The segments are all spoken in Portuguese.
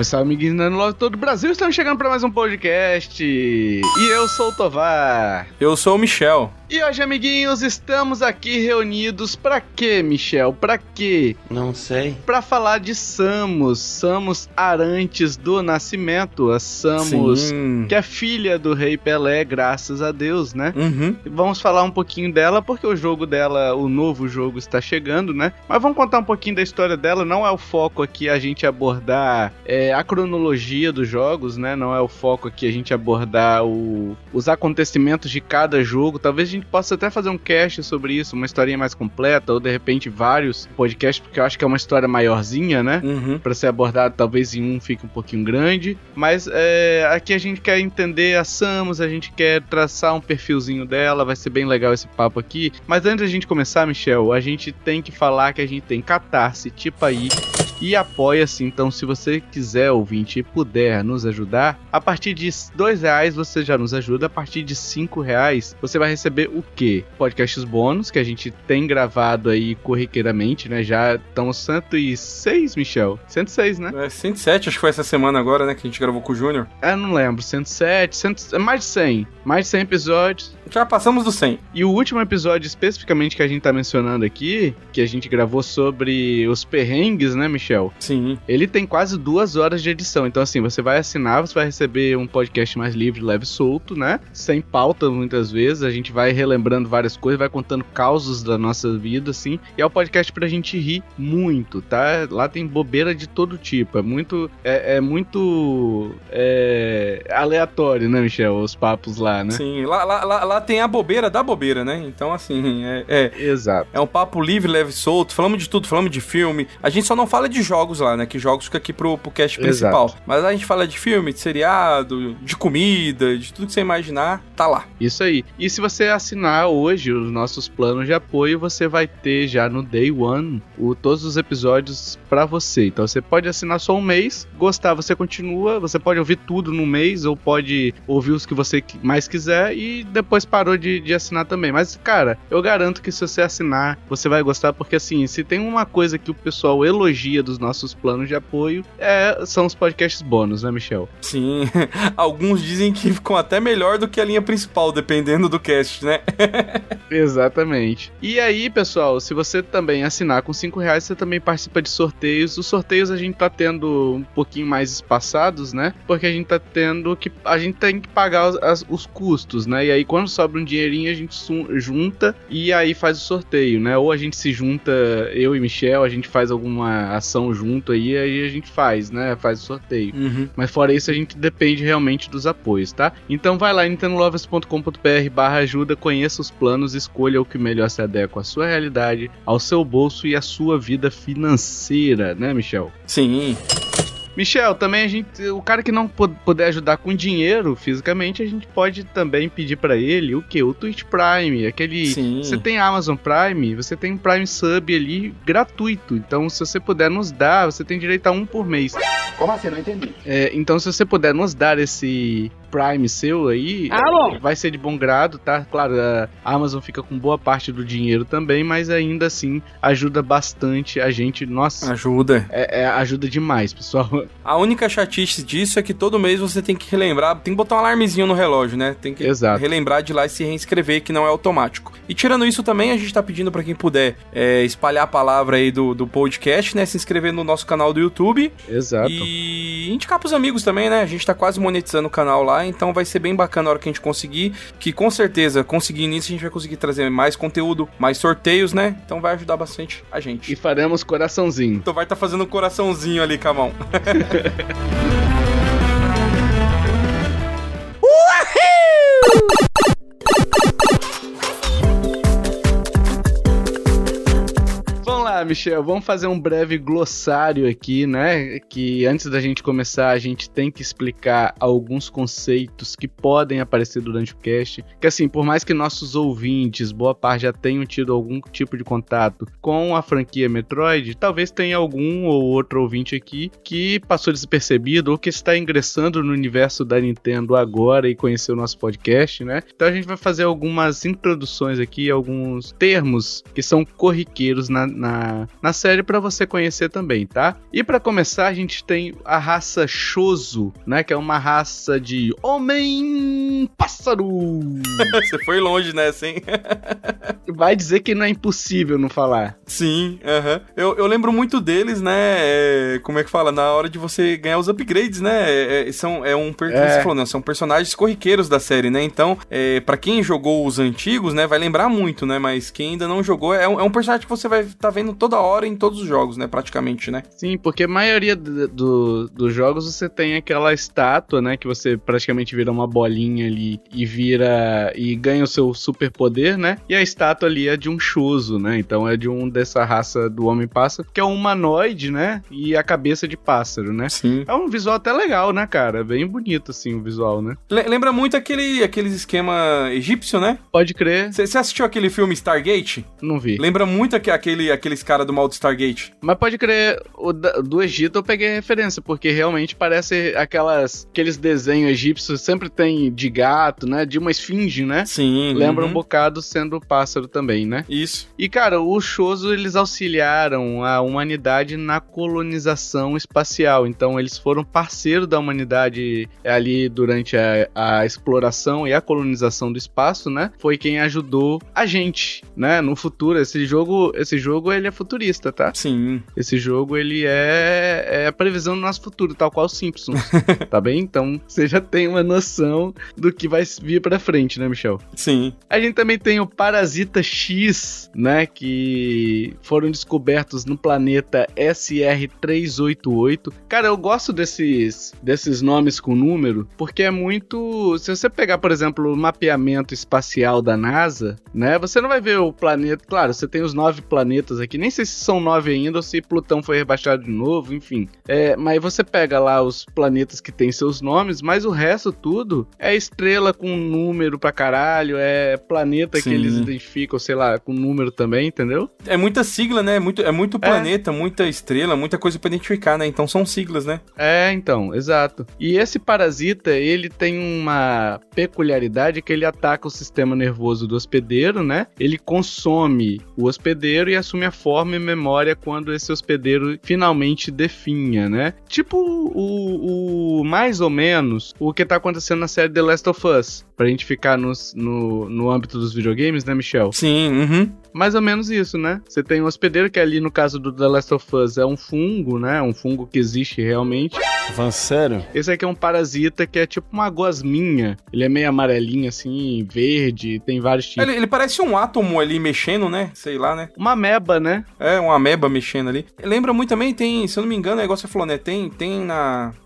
Salve, salve, amiguinhos da Love todo o Brasil. Estamos chegando para mais um podcast. E eu sou o Tovar. Eu sou o Michel. E hoje, amiguinhos, estamos aqui reunidos pra quê, Michel? Pra quê? Não sei. Pra falar de Samus Arantes do Nascimento. A Samus, Sim. que é filha do Rei Pelé, graças a Deus, né? Uhum. E vamos falar um pouquinho dela, porque o jogo dela, o novo jogo está chegando, né? Mas vamos contar um pouquinho da história dela. Não é o foco aqui a gente abordar a cronologia dos jogos, né? Não é o foco aqui a gente abordar os acontecimentos de cada jogo. Talvez a gente possa até fazer um cast sobre isso, uma historinha mais completa, ou de repente vários podcasts, porque eu acho que é uma história maiorzinha, né? Uhum. Pra ser abordado, talvez em um fique um pouquinho grande. Mas aqui a gente quer entender a Samus, a gente quer traçar um perfilzinho dela, vai ser bem legal esse papo aqui. Mas antes da gente começar, Michel, a gente tem que falar que a gente tem Catarse, Tipaí e Apoia-se. Então, se você quiser, ouvinte, e puder nos ajudar, a partir de R$2 você já nos ajuda. A partir de R$5 você vai receber o quê? Podcasts bônus, que a gente tem gravado aí corriqueiramente, né? Já estamos 106, Michel? 106, né? 107, acho que foi essa semana agora, né? Que a gente gravou com o Júnior. Não lembro. 107, mais de 100. Mais de 100 episódios. Já passamos do 100. E o último episódio, especificamente, que a gente tá mencionando aqui, que a gente gravou sobre os perrengues, né, Michel? Sim. Ele tem quase 2 horas de edição. Então, assim, você vai assinar, você vai receber um podcast mais livre, leve e solto, né? Sem pauta, muitas vezes. A gente vai relembrando várias coisas, vai contando causos da nossa vida, assim. E é um podcast pra gente rir muito, tá? Lá tem bobeira de todo tipo. É muito aleatório, né, Michel? Os papos lá, né? Sim, lá tem a bobeira da bobeira, né? Então, assim, Exato. É um papo livre, leve e solto. Falamos de tudo, falamos de filme. A gente só não fala de jogos lá, né? Que jogos fica aqui pro cast principal. Exato. Mas a gente fala de filme, de seriado, de comida, de tudo que você imaginar, tá lá. Isso aí. E se você assinar hoje os nossos planos de apoio, você vai ter já no Day One todos os episódios pra você. Então você pode assinar só um mês, gostar, você continua, você pode ouvir tudo no mês, ou pode ouvir os que você mais quiser e depois parou de assinar também. Mas, cara, eu garanto que se você assinar, você vai gostar, porque assim, se tem uma coisa que o pessoal elogia dos nossos planos de apoio, são os podcasts bônus, né, Michel? Sim, alguns dizem que ficam até melhor do que a linha principal, dependendo do cast, né? Exatamente. E aí, pessoal, se você também assinar com R$5, você também participa de sorteios. Os sorteios a gente tá tendo um pouquinho mais espaçados, né? Porque a gente tá tendo que... A gente tem que pagar os custos, né? E aí, quando sobra um dinheirinho, a gente junta e aí faz o sorteio, né? Ou a gente se junta, eu e Michel, a gente faz alguma ação junto aí a gente faz, né? Faz o sorteio. Uhum. Mas fora isso, a gente depende realmente dos apoios, tá? Então vai lá em nintendolovers.com.br/ajuda, conheça os planos, escolha o que melhor se adequa à sua realidade, ao seu bolso e à sua vida financeira, né, Michel? Sim. Michel, também o cara que não puder ajudar com dinheiro fisicamente, a gente pode também pedir pra ele o quê? O Twitch Prime, Sim. Você tem Amazon Prime, você tem um Prime Sub ali gratuito, então se você puder nos dar, você tem direito a um por mês. Como assim? Não entendi. Então se você puder nos dar esse Prime seu aí, vai ser de bom grado, tá? Claro, a Amazon fica com boa parte do dinheiro também, mas ainda assim ajuda bastante a gente. Nossa, ajuda. Ajuda demais, pessoal. A única chatice disso é que todo mês você tem que relembrar, tem que botar um alarmezinho no relógio, né? Tem que relembrar de lá e se reinscrever, que não é automático. E tirando isso também, a gente tá pedindo pra quem puder espalhar a palavra aí do podcast, né? Se inscrever no nosso canal do YouTube. Exato. E indicar pros amigos também, né? A gente tá quase monetizando o canal lá, então vai ser bem bacana a hora que a gente conseguir, que com certeza, conseguindo isso, a gente vai conseguir trazer mais conteúdo, mais sorteios, né? Então vai ajudar bastante a gente. E faremos coraçãozinho. Então vai estar fazendo um coraçãozinho ali com a mão. Vamos lá, Michel, vamos fazer um breve glossário aqui, né? Que antes da gente começar, a gente tem que explicar alguns conceitos que podem aparecer durante o cast. Que assim, por mais que nossos ouvintes, boa parte, já tenham tido algum tipo de contato com a franquia Metroid, talvez tenha algum ou outro ouvinte aqui que passou despercebido ou que está ingressando no universo da Nintendo agora e conheceu o nosso podcast, né? Então a gente vai fazer algumas introduções aqui, alguns termos que são corriqueiros na na série pra você conhecer também, tá? E pra começar, a gente tem a raça Chozo, né? Que é uma raça de homem-pássaro. Você foi longe nessa, hein? Vai dizer que não é impossível não falar. Sim, eu lembro muito deles, né? Como é que fala? Na hora de você ganhar os upgrades, né? Você falou, né? São personagens corriqueiros da série, né? Então, pra quem jogou os antigos, né? Vai lembrar muito, né? Mas quem ainda não jogou, é um personagem que você vai estar vendo toda hora em todos os jogos, né? Praticamente, né? Sim, porque a maioria dos jogos você tem aquela estátua, né? Que você praticamente vira uma bolinha ali e ganha o seu superpoder, né? E a estátua ali é de um Chozo, né? Então é de dessa raça do Homem-Pássaro, que é um humanoide, né? E a cabeça de pássaro, né? Sim. É um visual até legal, né, cara? Bem bonito, assim, o visual, né? Lembra muito aqueles esquema egípcio, né? Pode crer. Você assistiu aquele filme Stargate? Não vi. Lembra muito aqueles caras do mal do Stargate. Mas pode crer, do Egito eu peguei referência, porque realmente parece aqueles desenhos egípcios, sempre tem de gato, né? De uma esfinge, né? Sim. Lembra um bocado sendo pássaro também, né? Isso. E, cara, os Chozo, eles auxiliaram a humanidade na colonização espacial. Então, eles foram parceiros da humanidade ali durante a exploração e a colonização do espaço, né? Foi quem ajudou a gente, né? No futuro, esse jogo, ele é futurista, tá? Sim. Esse jogo, ele é a previsão do nosso futuro, tal qual os Simpsons, tá bem? Então, você já tem uma noção do que vai vir pra frente, né, Michel? Sim. A gente também tem o Parasita X, né, que foram descobertos no planeta SR388. Cara, eu gosto desses nomes com número, porque é muito... Se você pegar, por exemplo, o mapeamento espacial da NASA, né, você não vai ver o planeta... Claro, você tem os 9 planetas aqui, nem sei se são 9 ainda ou se Plutão foi rebaixado de novo, enfim. Mas você pega lá os planetas que tem seus nomes, mas o resto tudo é estrela com número pra caralho, é planeta Sim. que eles identificam, sei lá, com número também, entendeu? É muita sigla, né? É muito planeta, muita estrela, muita coisa pra identificar, né? Então são siglas, né? Então, exato. E esse parasita, ele tem uma peculiaridade que ele ataca o sistema nervoso do hospedeiro, né? Ele consome o hospedeiro e assume a forma e memória quando esse hospedeiro finalmente definha, né? Tipo o mais ou menos o que tá acontecendo na série The Last of Us, pra gente ficar no âmbito dos videogames, né, Michel? Sim, Mais ou menos isso, né? Você tem um hospedeiro que ali, no caso do The Last of Us, é um fungo, né? Um fungo que existe realmente. Falando sério? Esse aqui é um parasita que é tipo uma gosminha. Ele é meio amarelinho, assim, verde, tem vários tipos. Ele parece um átomo ali mexendo, né? Sei lá, né? Uma ameba, né? É, uma ameba mexendo ali. Lembra muito também, tem, se eu não me engano, é igual você falou, né? Tem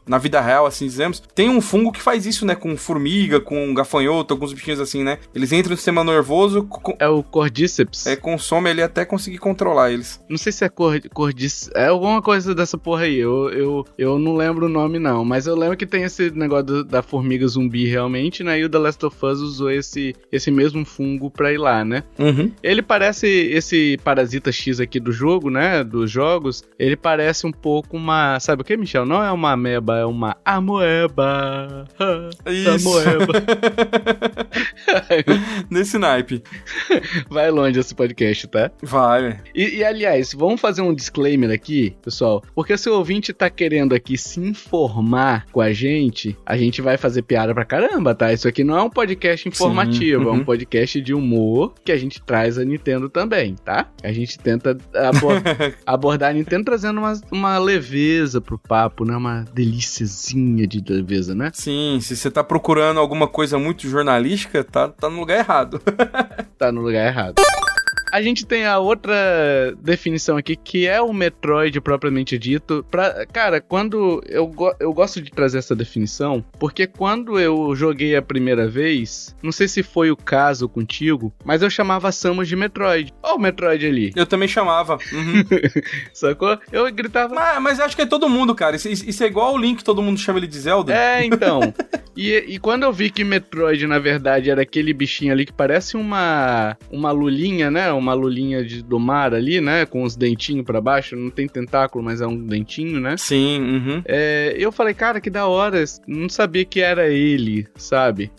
na vida real, assim dizemos, tem um fungo que faz isso, né? Com formiga, com gafanhoto, alguns bichinhos assim, né? Eles entram no sistema nervoso... É o Cordyceps. Consome ele até conseguir controlar eles. Não sei se é Cordyceps... É alguma coisa dessa porra aí. Eu não lembro o nome, não. Mas eu lembro que tem esse negócio da formiga zumbi, realmente, né? E o The Last of Us usou esse mesmo fungo pra ir lá, né? Uhum. Ele parece... Esse Parasita X aqui do jogo, né? Dos jogos, ele parece um pouco uma... Sabe o que, Michel? Não é uma ameba, é uma amoeba. Isso. Amoeba. Nesse naipe. Vai longe esse podcast, tá? Vai. E aliás, vamos fazer um disclaimer aqui, pessoal, porque se o ouvinte tá querendo aqui se informar com a gente vai fazer piada pra caramba, tá? Isso aqui não é um podcast informativo, Sim, é um podcast de humor que a gente traz a Nintendo também, tá? A gente tenta abordar a Nintendo trazendo uma leveza pro papo, né? Uma deliciazinha de leveza, né? Sim, se você tá procurando alguma coisa muito jornalística, tá no lugar errado. Tá no lugar errado. A gente tem a outra definição aqui, que é o Metroid propriamente dito. Cara, quando eu gosto de trazer essa definição, porque quando eu joguei a primeira vez, não sei se foi o caso contigo, mas eu chamava Samus de Metroid. Ó o Metroid ali. Eu também chamava. Uhum. Sacou? Eu gritava... Mas acho que é todo mundo, cara. Isso é igual o Link, todo mundo chama ele de Zelda. Então. E quando eu vi que Metroid, na verdade, era aquele bichinho ali que parece uma lulinha, né? uma lulinha do mar ali, né? Com os dentinhos pra baixo. Não tem tentáculo, mas é um dentinho, né? Sim, Eu falei, cara, que da hora. Não sabia que era ele, sabe?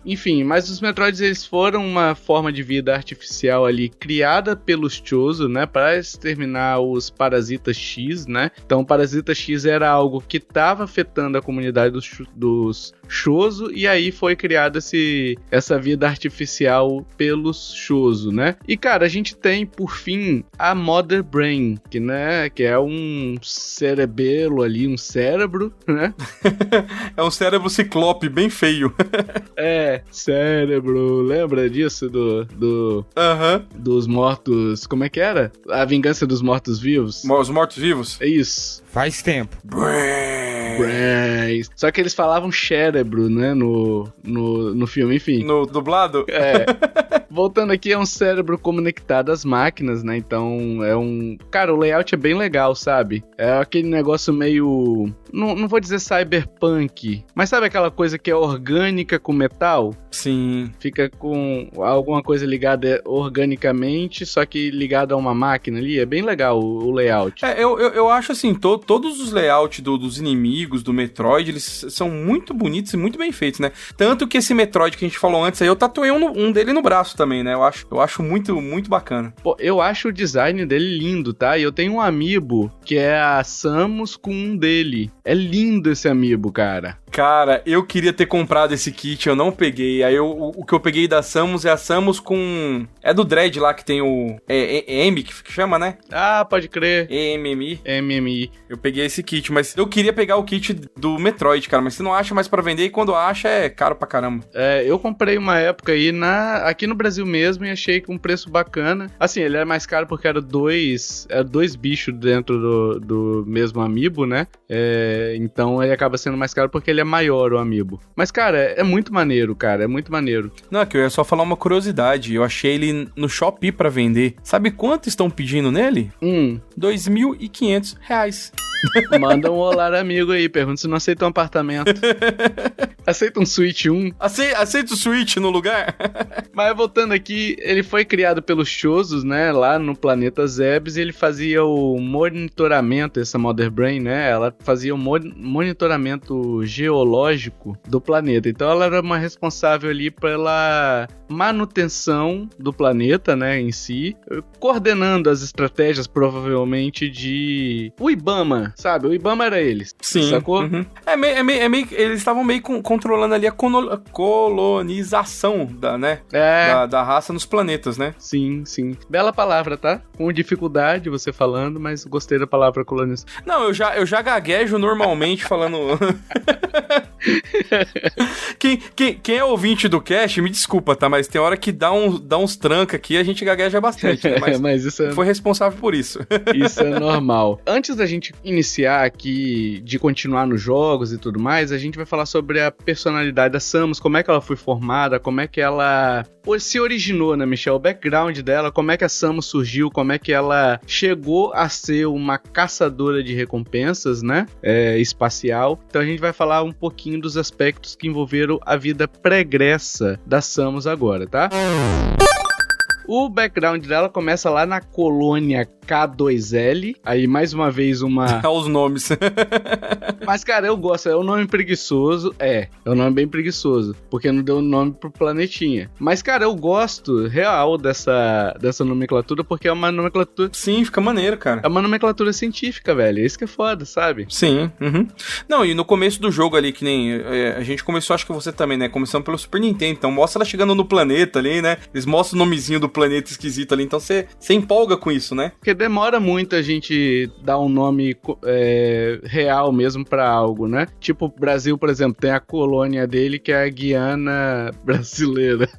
Enfim, mas os Metroids, eles foram uma forma de vida artificial ali, criada pelos Chozo, né? Pra exterminar os Parasitas X, né? Então, o Parasita X era algo que tava afetando a comunidade dos Chozo, e aí foi criada essa vida artificial pelos Chozo, né? E, cara, a gente tem, por fim, a Mother Brain, que é um cerebelo ali, um cérebro, né? É um cérebro ciclope, bem feio. Cérebro. Lembra disso? Dos mortos... Como é que era? A Vingança dos Mortos-Vivos? Os Mortos-Vivos? É isso. Faz tempo. Brains. Só que eles falavam cérebro, né? No filme, enfim. No dublado? Voltando aqui, é um cérebro conectado às máquinas, né? Então, Cara, o layout é bem legal, sabe? É aquele negócio meio... Não vou dizer cyberpunk, mas sabe aquela coisa que é orgânica com metal? Sim. Fica com alguma coisa ligada organicamente, só que ligada a uma máquina ali. É bem legal o layout. Eu acho assim, todos os layouts dos inimigos, do Metroid, eles são muito bonitos e muito bem feitos, né? Tanto que esse Metroid que a gente falou antes aí, eu tatuei um dele no braço também, né? Eu acho muito, muito bacana. Pô, eu acho o design dele lindo, tá? E eu tenho um amiibo que é a Samus com um dele. É lindo esse amiibo, cara. Cara, eu queria ter comprado esse kit, eu não peguei. Aí o que eu peguei da Samus é a Samus com... É do Dread lá que tem o... M, que chama, né? Ah, pode crer. MMI. Eu peguei esse kit, mas eu queria pegar o kit do Metroid, cara. Mas você não acha mais pra vender e quando acha é caro pra caramba. Eu comprei uma época aí aqui no Brasil mesmo e achei com um preço bacana. Assim, ele era mais caro porque era dois bichos dentro do mesmo amiibo, né? Então ele acaba sendo mais caro porque ele é maior, o amiibo. Mas, cara, é muito maneiro, cara. É muito maneiro. Não, que eu ia só falar uma curiosidade. Eu achei ele no Shopee pra vender. Sabe quanto estão pedindo nele? R$2.500. Manda um olá amigo aí. Pergunta se não aceita um apartamento. Aceita um Switch 1. Aceita o Switch no lugar? Mas voltando aqui, ele foi criado pelos Chozos, né? Lá no planeta Zebes. E ele fazia o monitoramento, essa Mother Brain, né? Ela fazia o monitoramento geológico do planeta. Então ela era uma responsável ali pela manutenção do planeta, né? Em si. Coordenando as estratégias, provavelmente, o IBAMA, sabe? O IBAMA era eles. Sim. Sacou? Uhum. Eles estavam meio controlando ali a colonização da raça nos planetas, né? Sim, sim. Bela palavra, tá? Com dificuldade você falando, mas gostei da palavra colonização. Não, eu já gaguejo normalmente falando... Quem é ouvinte do cast, me desculpa, tá? Mas tem hora que dá uns tranca aqui, a gente gagueja bastante, né? Mas isso foi responsável por isso. Isso é normal. Antes da gente iniciar aqui, de continuar nos jogos e tudo mais, a gente vai falar sobre a personalidade da Samus, como é que ela foi formada, como é que ela se originou, né, Michel? O background dela, como é que a Samus surgiu, como é que ela chegou a ser uma caçadora de recompensas, né? Espacial. Então a gente vai falar um pouquinho dos aspectos que envolveram a vida pregressa da Samus agora, tá? O background dela começa lá na colônia K2L. Aí, mais uma vez, os nomes. Mas, cara, eu gosto. É um nome preguiçoso. É um nome bem preguiçoso. Porque não deu nome pro planetinha. Mas, cara, eu gosto real dessa nomenclatura. Porque é uma nomenclatura... Sim, fica maneiro, cara. É uma nomenclatura científica, velho. É isso que é foda, sabe? Sim. Uhum. Não, e no começo do jogo ali, que nem... a gente começou, acho que você também, né? Começamos pelo Super Nintendo. Então, mostra ela chegando no planeta ali, né? Eles mostram o nomezinho do planeta esquisito ali, então você empolga com isso, né? Porque demora muito a gente dar um nome real mesmo pra algo, né? Tipo, o Brasil, por exemplo, tem a colônia dele que é a Guiana brasileira.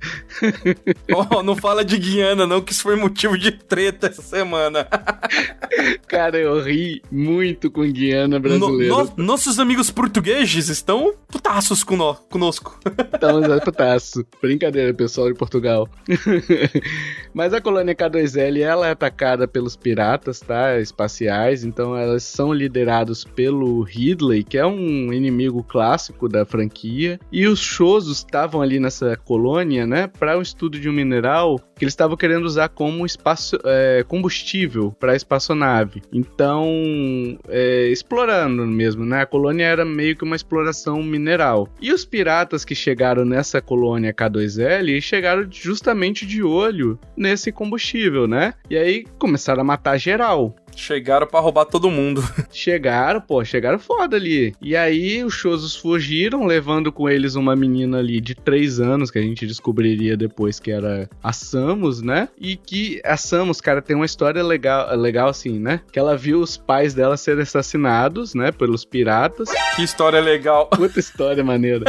Não fala de Guiana não, que isso foi motivo de treta essa semana. Cara, eu ri muito com Guiana brasileira. Nossos amigos portugueses estão putaços conosco. Estamos putaços. Brincadeira, pessoal de Portugal. Mas a colônia K2L, ela é atacada pelos piratas, tá? Espaciais, então elas são liderados pelo Ridley, que é um inimigo clássico da franquia, e os Shozos estavam ali nessa colônia, né, para o estudo de um mineral que eles estavam querendo usar como combustível para a espaçonave. Então, explorando mesmo, né? A colônia era meio que uma exploração mineral. E os piratas que chegaram nessa colônia K2L chegaram justamente de olho nesse combustível, né? E aí começaram a matar geral. Chegaram pra roubar todo mundo. Chegaram foda ali. E aí os Shozos fugiram, levando com eles uma menina ali de 3 anos, que a gente descobriria depois que era a Samus, né? E que a Samus, cara, tem uma história legal assim, né? Que ela viu os pais dela serem assassinados, né? Pelos piratas. Que história legal. Puta história maneira.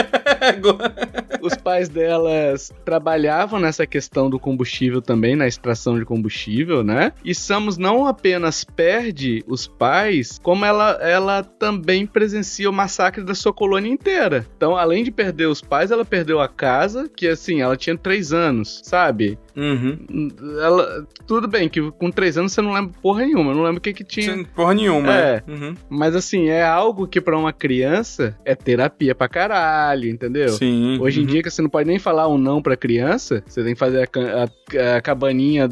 Os pais delas trabalhavam nessa questão do combustível também, na extração de combustível, né? E Samus não apenas perde os pais, como ela também presencia o massacre da sua colônia inteira. Então, além de perder os pais, ela perdeu a casa, que assim, ela tinha 3 anos, sabe? Uhum. Tudo bem que com 3 anos você não lembra porra nenhuma, não lembra o que tinha. Porra nenhuma, Uhum. Mas assim, é algo que pra uma criança é terapia pra caralho, entendeu? Sim. Hoje em dia que você não pode nem falar um não pra criança, você tem que fazer a cabaninha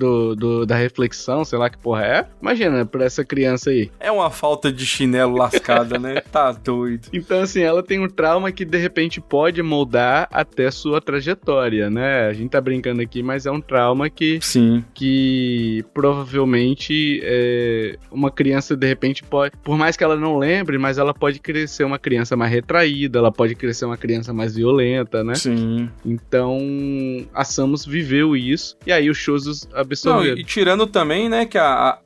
da reflexão, sei lá que porra é. Imagina, pra essa criança aí. É uma falta de chinelo lascada, né? Tá doido. Então assim, ela tem um trauma que de repente pode moldar até sua trajetória, né? A gente tá brincando aqui, mas é um trauma que provavelmente uma criança de repente pode, por mais que ela não lembre, mas ela pode crescer uma criança mais retraída, ela pode crescer uma criança mais violenta, né? Sim. Então a Samus viveu isso e aí os Shozos absorveram. Não, e tirando também, né, que a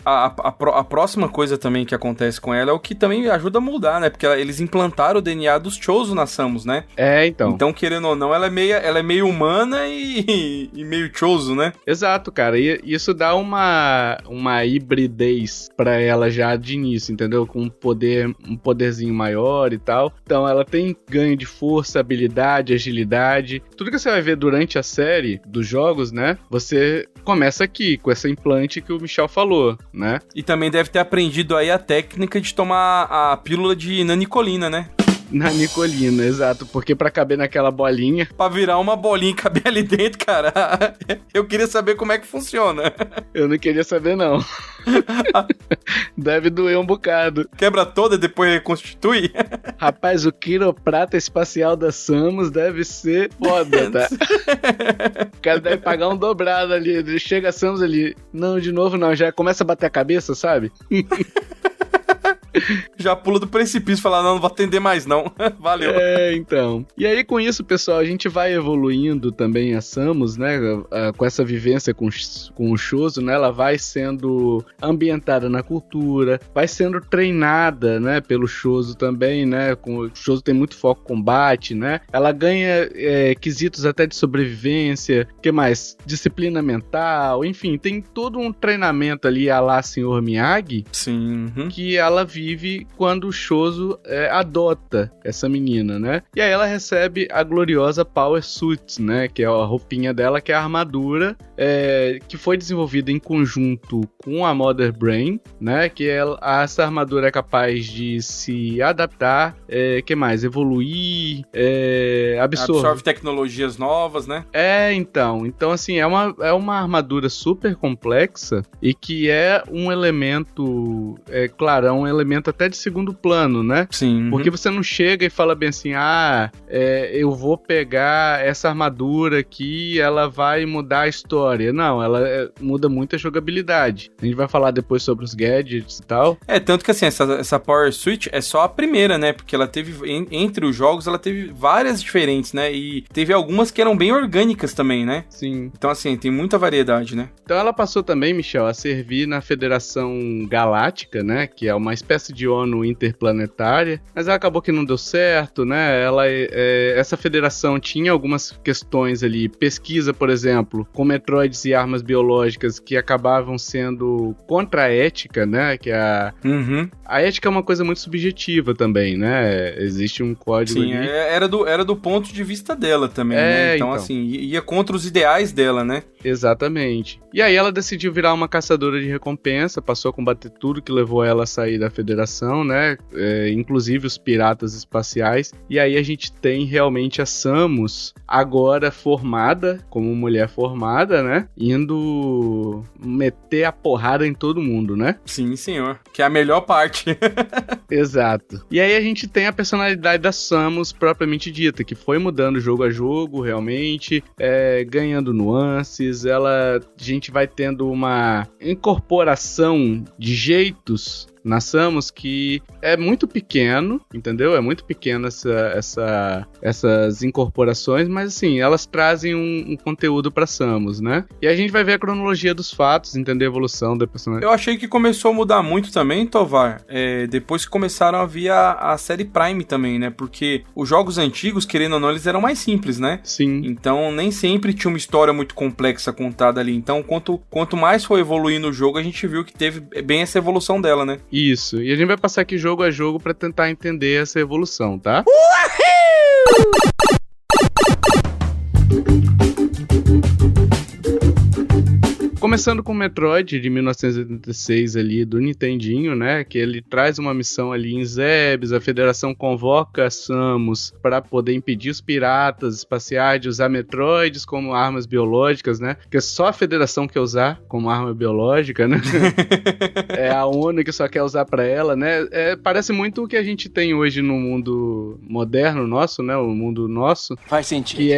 próxima coisa também que acontece com ela é o que também ajuda a mudar, né? Porque eles implantaram o DNA dos Chozo na Samus, né? Então. Então, querendo ou não, ela é meio humana e meio Chozo, né? Exato, cara. E isso dá uma hibridez pra ela já de início, entendeu? Com um poderzinho maior e tal. Então, ela tem ganho de força, habilidade, agilidade. Tudo que você vai ver durante a série dos jogos, né? Você começa aqui, com essa implante que o Michel falou, né? E também deve ter aprendido aí a técnica de tomar a pílula de nanicolina, né? Nanicolina, exato, porque pra caber naquela bolinha... Pra virar uma bolinha e caber ali dentro, cara, eu queria saber como é que funciona. Eu não queria saber, não. Deve doer um bocado. Quebra toda e depois reconstitui? Rapaz, o quiroprata espacial da Samus deve ser foda, tá? O cara deve pagar um dobrado ali, chega a Samus ali, não, de novo não, já começa a bater a cabeça, sabe? Já pula do precipício e fala, não vou atender mais não, valeu. Então. E aí com isso, pessoal, a gente vai evoluindo também a Samus, né, com essa vivência com o Chozo, né, ela vai sendo ambientada na cultura, vai sendo treinada, né, pelo Chozo também, né, o Chozo tem muito foco em combate, né, ela ganha quesitos até de sobrevivência, que mais? Disciplina mental, enfim, tem todo um treinamento ali à lá Sr. Miyagi, sim, que ela vive quando o Chozo adota essa menina, né? E aí ela recebe a gloriosa Power Suit, né? Que é a roupinha dela, que é a armadura que foi desenvolvida em conjunto com a Mother Brain, né? Que essa armadura é capaz de se adaptar, que mais? Evoluir, absorve tecnologias novas, né? Então assim, é uma armadura super complexa e que é um elemento, claro, é um elemento até de segundo plano, né? Sim. Porque você não chega e fala bem assim, eu vou pegar essa armadura aqui, ela vai mudar a história. Não, ela muda muito a jogabilidade. A gente vai falar depois sobre os gadgets e tal. Tanto que assim, essa Power Switch é só a primeira, né? Porque ela teve, entre os jogos, ela teve várias diferentes, né? E teve algumas que eram bem orgânicas também, né? Sim. Então assim, tem muita variedade, né? Então ela passou também, Michel, a servir na Federação Galáctica, né? Que é uma espécie de ONU interplanetária, mas ela acabou que não deu certo, né? Essa federação tinha algumas questões ali, pesquisa, por exemplo, com metroides e armas biológicas que acabavam sendo contra a ética, né? Que a ética é uma coisa muito subjetiva também, né? Existe um código ali. Era do ponto de vista dela também, né? Então, assim, ia contra os ideais dela, né? Exatamente. E aí ela decidiu virar uma caçadora de recompensa, passou a combater tudo que levou ela a sair da Federação, né? Inclusive os piratas espaciais. E aí a gente tem realmente a Samus agora formada, como mulher formada, né? Indo meter a porrada em todo mundo, né? Sim, senhor. Que é a melhor parte. Exato. E aí a gente tem a personalidade da Samus propriamente dita, que foi mudando jogo a jogo, realmente, ganhando nuances, a gente vai tendo uma incorporação de jeitos na Samus que é muito pequeno, entendeu? É muito pequeno essas incorporações, mas assim, elas trazem um conteúdo pra Samus, né? E a gente vai ver a cronologia dos fatos, entender a evolução da personagem. Eu achei que começou a mudar muito também, Tovar, depois que começaram a vir a série Prime também, né? Porque os jogos antigos, querendo ou não, eles eram mais simples, né? Sim. Então, nem sempre tinha uma história muito complexa contada ali. Então, quanto mais foi evoluindo o jogo, a gente viu que teve bem essa evolução dela, né? Isso, e a gente vai passar aqui jogo a jogo pra tentar entender essa evolução, tá? Começando com o Metroid de 1986 ali do Nintendinho, né, que ele traz uma missão ali em Zebes, a Federação convoca a Samus para poder impedir os piratas espaciais de usar Metroids como armas biológicas, né, porque só a Federação quer usar como arma biológica, né, é a ONU que só quer usar para ela, né, parece muito o que a gente tem hoje no mundo moderno nosso, né, o mundo nosso. Faz sentido. Que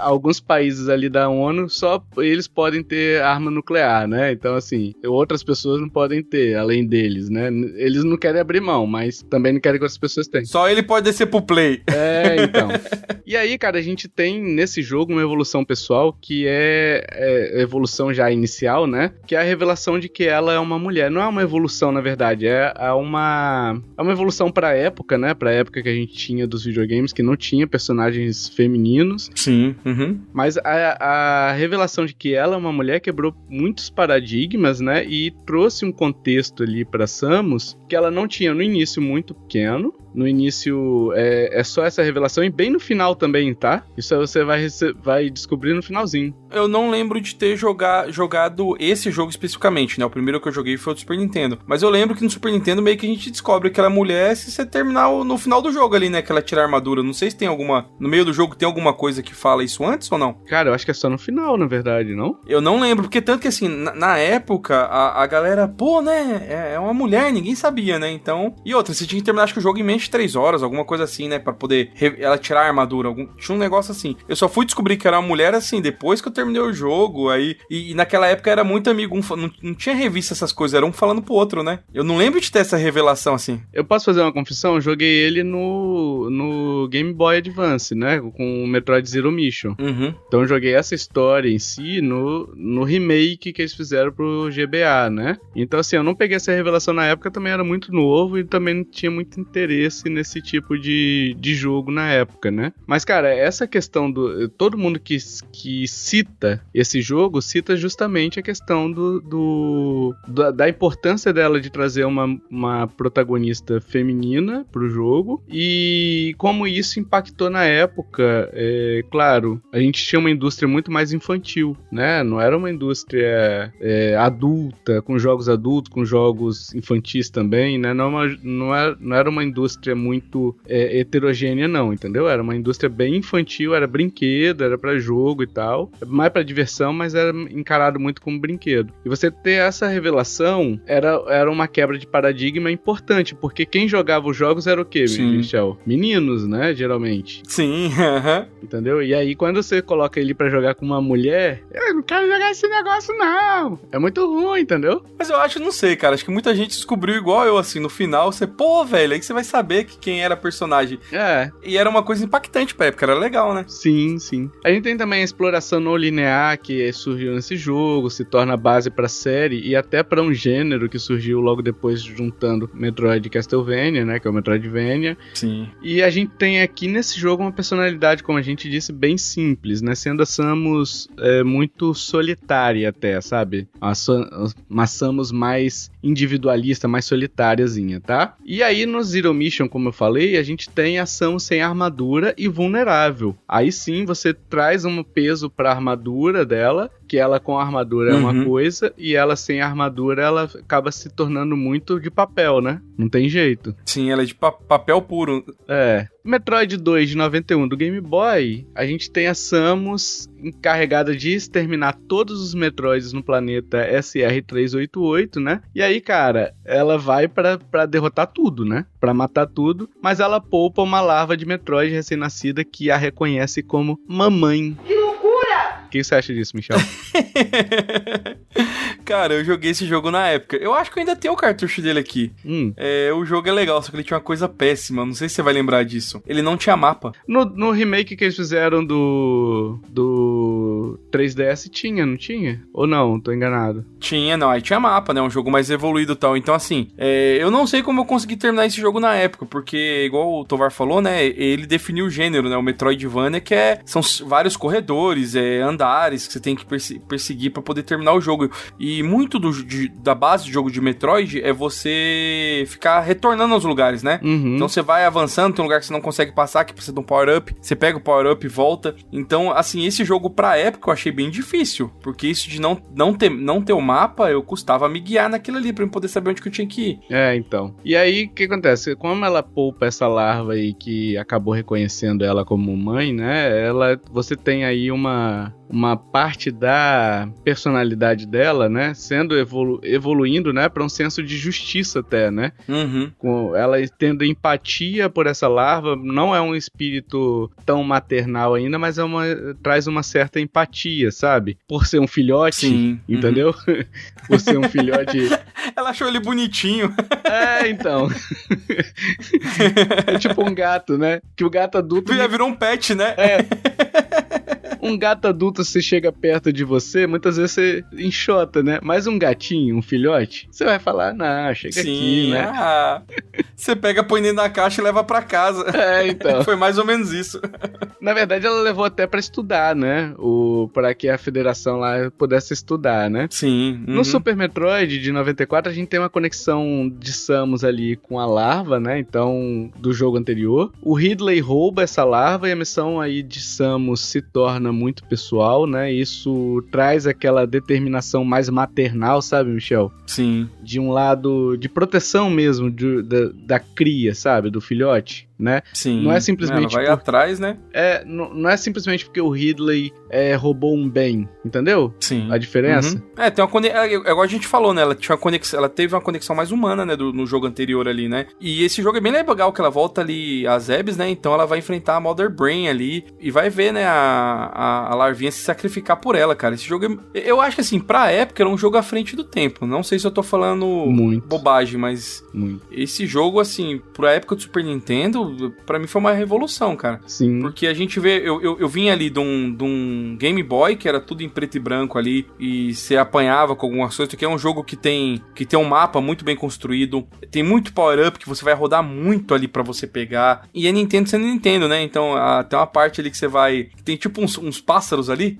alguns países ali da ONU, só eles podem ter arma nuclear, né? Então, assim, outras pessoas não podem ter, além deles, né? Eles não querem abrir mão, mas também não querem que outras pessoas tenham. Só ele pode descer pro play. Então. E aí, cara, a gente tem nesse jogo uma evolução pessoal que é evolução já inicial, né? Que é a revelação de que ela é uma mulher. Não é uma evolução, na verdade, é uma evolução pra época, né? Pra época que a gente tinha dos videogames, que não tinha personagens femininos. Sim. Uhum. Mas a revelação de que ela é uma mulher quebrou muitos paradigmas, né? E trouxe um contexto ali pra Samus que ela não tinha no início muito pequeno. No início é só essa revelação e bem no final também, tá? Isso aí você vai descobrir no finalzinho. Eu não lembro de ter jogado esse jogo especificamente, né? O primeiro que eu joguei foi o do Super Nintendo. Mas eu lembro que no Super Nintendo meio que a gente descobre que ela é mulher se você terminar no final do jogo ali, né? Que ela tira a armadura. Não sei se tem no meio do jogo tem alguma coisa que fala isso antes ou não. Cara, eu acho que é só no final, na verdade, não? Eu não lembro, porque tanto que assim, na época, a galera, pô, né? É uma mulher, ninguém sabia, né? Então... E outra, você tinha que terminar acho que o jogo em menos de 3 horas, alguma coisa assim, né? Pra poder ela tirar a armadura. Tinha um negócio assim. Eu só fui descobrir que era uma mulher assim, depois que eu terminei o jogo. Aí, e naquela época era muito amigo. Não tinha revista essas coisas, era um falando pro outro, né? Eu não lembro de ter essa revelação assim. Eu posso fazer uma confissão? Eu joguei ele no Game Boy Advance, né? Com o Metroid Zero Mission. Uhum. Então eu joguei essa história em si no remake que eles fizeram pro GBA, né? Então assim, eu não peguei essa revelação na época, também era muito novo e também não tinha muito interesse nesse tipo de jogo na época, né? Mas, cara, essa questão todo mundo que cita esse jogo, cita justamente a questão da importância dela de trazer uma protagonista feminina pro jogo e como isso impactou na época. Claro, a gente tinha uma indústria muito mais infantil, né? Não era uma indústria adulta, com jogos adultos, com jogos infantis também, né? Não era uma indústria muito heterogênea, não, entendeu? Era uma indústria bem infantil, era brinquedo, era pra jogo e tal, mais pra diversão, mas era encarado muito como brinquedo. E você ter essa revelação era uma quebra de paradigma importante, porque quem jogava os jogos era o quê, Michel? Meninos, né, geralmente. Sim, entendeu? E aí, quando você coloca ele pra jogar com uma mulher, eu não quero jogar esse negócio, não. É muito ruim, entendeu? Mas eu acho, não sei, cara, acho que muita gente descobriu igual eu, assim, no final, pô, velho, aí que você vai saber quem era a personagem. E era uma coisa impactante pra época, era legal, né? Sim, sim. A gente tem também a exploração não linear que surgiu nesse jogo, se torna base pra série e até pra um gênero que surgiu logo depois juntando Metroid e Castlevania, né, que é o Metroidvania. Sim. E a gente tem aqui nesse jogo uma personalidade, como a gente disse, bem simples, né, sendo a Samus muito solitária até, sabe? Uma Samus mais individualista, mais solitáriazinha, tá? E aí no Zero Mission, como eu falei, a gente tem a Samus sem armadura e vulnerável. Aí sim você traz um peso pra armadura dela que ela com armadura é uma coisa e ela sem armadura, ela acaba se tornando muito de papel, né? Não tem jeito. Sim, ela é de papel puro. Metroid 2 de 91 do Game Boy, a gente tem a Samus encarregada de exterminar todos os Metroids no planeta SR-388, né? E aí, cara, ela vai pra derrotar tudo, né? Pra matar tudo, mas ela poupa uma larva de Metroid recém-nascida que a reconhece como mamãe. Que loucura! O que você acha disso, Michel? Cara, eu joguei esse jogo na época. Eu acho que eu ainda tenho o cartucho dele aqui. O jogo é legal, só que ele tinha uma coisa péssima. Não sei se você vai lembrar disso. Ele não tinha mapa. No remake que eles fizeram do 3DS tinha, não tinha? Ou não? Tô enganado. Tinha, não. Aí tinha mapa, né? Um jogo mais evoluído e tal. Então, assim, eu não sei como eu consegui terminar esse jogo na época, porque, igual o Tovar falou, né? Ele definiu o gênero, né? O Metroidvania, que são vários corredores, andares que você tem que perseguir pra poder terminar o jogo. E muito da base do jogo de Metroid é você ficar retornando aos lugares, né? Então você vai avançando, tem um lugar que você não consegue passar, que precisa de um power-up, você pega o power-up e volta. Então, assim, esse jogo pra época eu achei bem difícil, porque isso de não ter o mapa, eu custava me guiar naquilo ali pra eu poder saber onde que eu tinha que ir. Então. E aí, o que acontece? Como ela poupa essa larva aí que acabou reconhecendo ela como mãe, né? Você tem aí uma parte da personalidade dela, né, sendo evoluindo, né, para um senso de justiça até, né, com ela tendo empatia por essa larva. Não é um espírito tão maternal ainda, mas traz uma certa empatia, sabe, por ser um filhote. Sim. Entendeu? Por ser um filhote. Ela achou ele bonitinho. Então. É tipo um gato, né, que o gato adulto virou um pet, né? Um gato adulto, se chega perto de você, muitas vezes você enxota, né? Mas um gatinho, um filhote, você vai falar, não, chega aqui, né? Você pega, põe dentro da caixa e leva pra casa. Então. Foi mais ou menos isso. Na verdade, ela levou até pra estudar, né? Pra que a federação lá pudesse estudar, né? Sim. No Super Metroid de 94, a gente tem uma conexão de Samus ali com a larva, né? Então, do jogo anterior. O Ridley rouba essa larva e a missão aí de Samus se torna muito pessoal, né? Isso traz aquela determinação mais maternal, sabe, Michel? Sim. De um lado de proteção mesmo da cria, sabe? Do filhote, né? Sim. Não é simplesmente... Ela vai atrás, né? Não é simplesmente porque o Ridley roubou um bem, entendeu? Sim. A diferença? Tem uma conexão... Igual a gente falou, né? Ela teve uma conexão mais humana, né? No jogo anterior ali, né? E esse jogo é bem legal, que ela volta ali a Zebes, né? Então ela vai enfrentar a Mother Brain ali e vai ver, né? A larvinha se sacrificar por ela, cara. Esse jogo... Eu acho que, assim, pra época era um jogo à frente do tempo. Não sei se eu tô falando bobagem, mas... Esse jogo, assim, pra época do Super Nintendo, pra mim foi uma revolução, cara. Sim. Porque a gente vê... Eu vim ali de um Game Boy, que era tudo em preto e branco ali, e você apanhava com algumas coisas, que é um jogo que tem um mapa muito bem construído, tem muito power-up que você vai rodar muito ali pra você pegar, e a Nintendo sendo Nintendo, né? Então, tem uma parte ali que você vai... Tem tipo uns pássaros ali,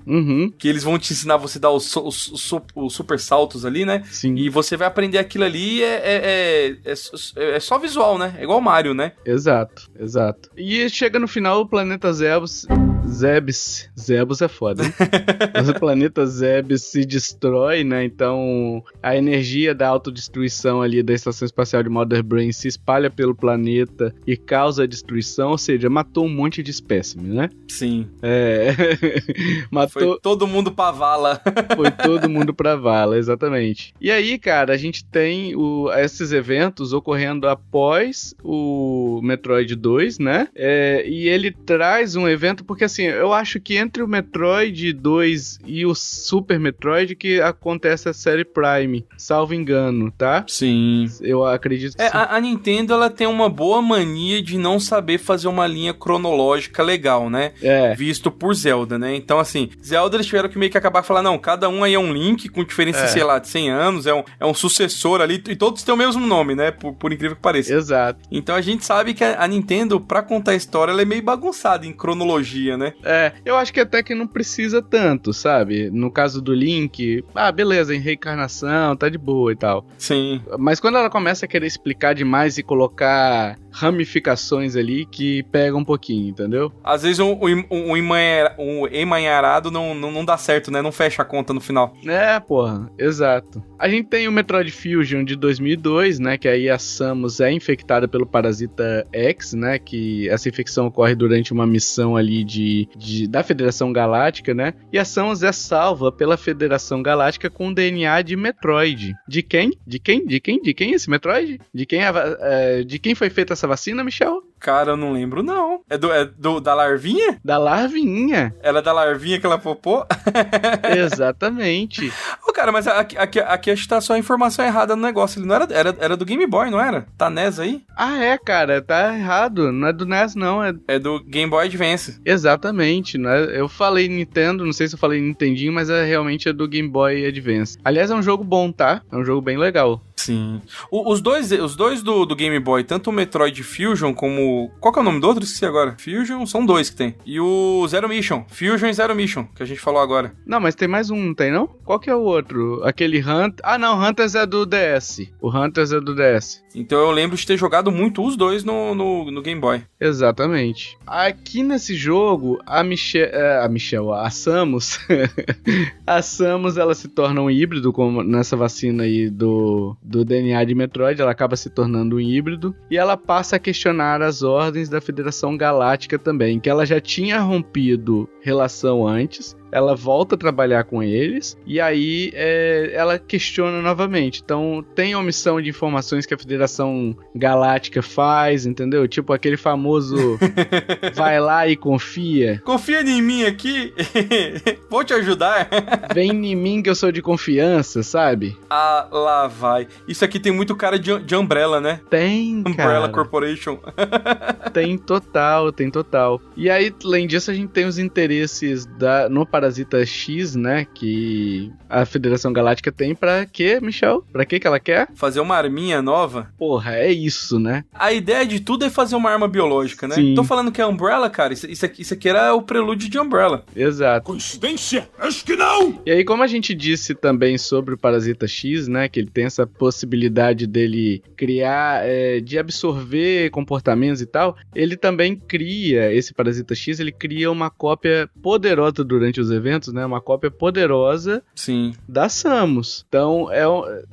que eles vão te ensinar você a dar os super saltos ali, né? Sim. E você vai aprender aquilo ali, é só visual, né? É igual Mario, né? Exato. E chega no final, o planeta Zebes é foda, hein? O planeta Zebes se destrói, né? Então, a energia da autodestruição ali da Estação Espacial de Mother Brain se espalha pelo planeta e causa a destruição, ou seja, matou um monte de espécime, né? Sim. Matou... Foi todo mundo pra vala. Foi todo mundo pra vala, exatamente. E aí, cara, a gente tem esses eventos ocorrendo após o Metroid 2, né? E ele traz um evento, porque assim, eu acho que entre o Metroid 2 e o Super Metroid que acontece a série Prime, salvo engano, tá? Sim. Eu acredito que sim. A Nintendo, ela tem uma boa mania de não saber fazer uma linha cronológica legal, né? Visto por Zelda, né? Então, assim, Zelda eles tiveram que meio que acabar e falar, não, cada um aí é um Link com diferença, sei lá, de 100 anos, é um sucessor ali, e todos têm o mesmo nome, né? Por incrível que pareça. Exato. Então a gente sabe que a Nintendo, pra contar a história, ela é meio bagunçada em cronologia, né? Eu acho que até que não precisa tanto, sabe? No caso do Link, beleza, em reencarnação, tá de boa e tal. Sim. Mas quando ela começa a querer explicar demais e colocar ramificações ali que pega um pouquinho, entendeu? Às vezes um emaranhado não dá certo, né? Não fecha a conta no final. Porra, exato. A gente tem o Metroid Fusion de 2002, né? Que aí a Samus é infectada pelo parasita X, né? Que essa infecção ocorre durante uma missão ali da Federação Galáctica, né? E a Samus é salva pela Federação Galáctica com DNA de Metroid. De quem? De quem esse Metroid? De quem foi feita essa vacina, Michel? Cara, eu não lembro, não. Da larvinha? Da larvinha. Era da larvinha que ela popou? Exatamente. Cara, mas aqui acho que tá só a informação errada no negócio. Ele não era do Game Boy, não era? Tá NES aí? Cara, tá errado. Não é do NES, não. É do Game Boy Advance. Exatamente, né? Eu falei Nintendo, não sei se eu falei Nintendinho, mas realmente é do Game Boy Advance. Aliás, é um jogo bom, tá? É um jogo bem legal. Sim. Os dois do Game Boy, tanto o Metroid Fusion como... Qual que é o nome do outro? Esqueci agora. Fusion, são dois que tem. E o Zero Mission. Fusion e Zero Mission, que a gente falou agora. Não, mas tem mais um, não tem não? Qual que é o outro? Aquele Hunters... não, Hunters é do DS. O Hunters é do DS. Então eu lembro de ter jogado muito os dois no Game Boy. Exatamente. Aqui nesse jogo, a Samus... a Samus, ela se torna um híbrido, como nessa vacina aí do DNA de Metroid, ela acaba se tornando um híbrido, e ela passa a questionar as ordens da Federação Galáctica também, que ela já tinha rompido relação antes, ela volta a trabalhar com eles, e aí ela questiona novamente. Então tem a omissão de informações que a Federação Galáctica faz, entendeu? Tipo aquele famoso vai lá e confia. Confia em mim aqui, vou te ajudar. Vem em mim que eu sou de confiança, sabe? Lá vai. Isso aqui tem muito cara de Umbrella, né? Tem, Umbrella cara. Corporation. Tem total. E aí, além disso, a gente tem os interesses no Parasita X, né, que a Federação Galáctica tem pra quê, Michel? Pra que ela quer? Fazer uma arminha nova? Porra, é isso, né? A ideia de tudo é fazer uma arma biológica, né? Sim. Tô falando que é Umbrella, cara, isso aqui era o prelúdio de Umbrella. Exato. Coincidência? Acho que não! E aí, como a gente disse também sobre o Parasita X, né, que ele tem essa possibilidade dele criar, de absorver comportamentos e tal, ele também cria, esse Parasita X, ele cria uma cópia poderosa durante os eventos, né, uma cópia poderosa. Sim. Da Samus. Então,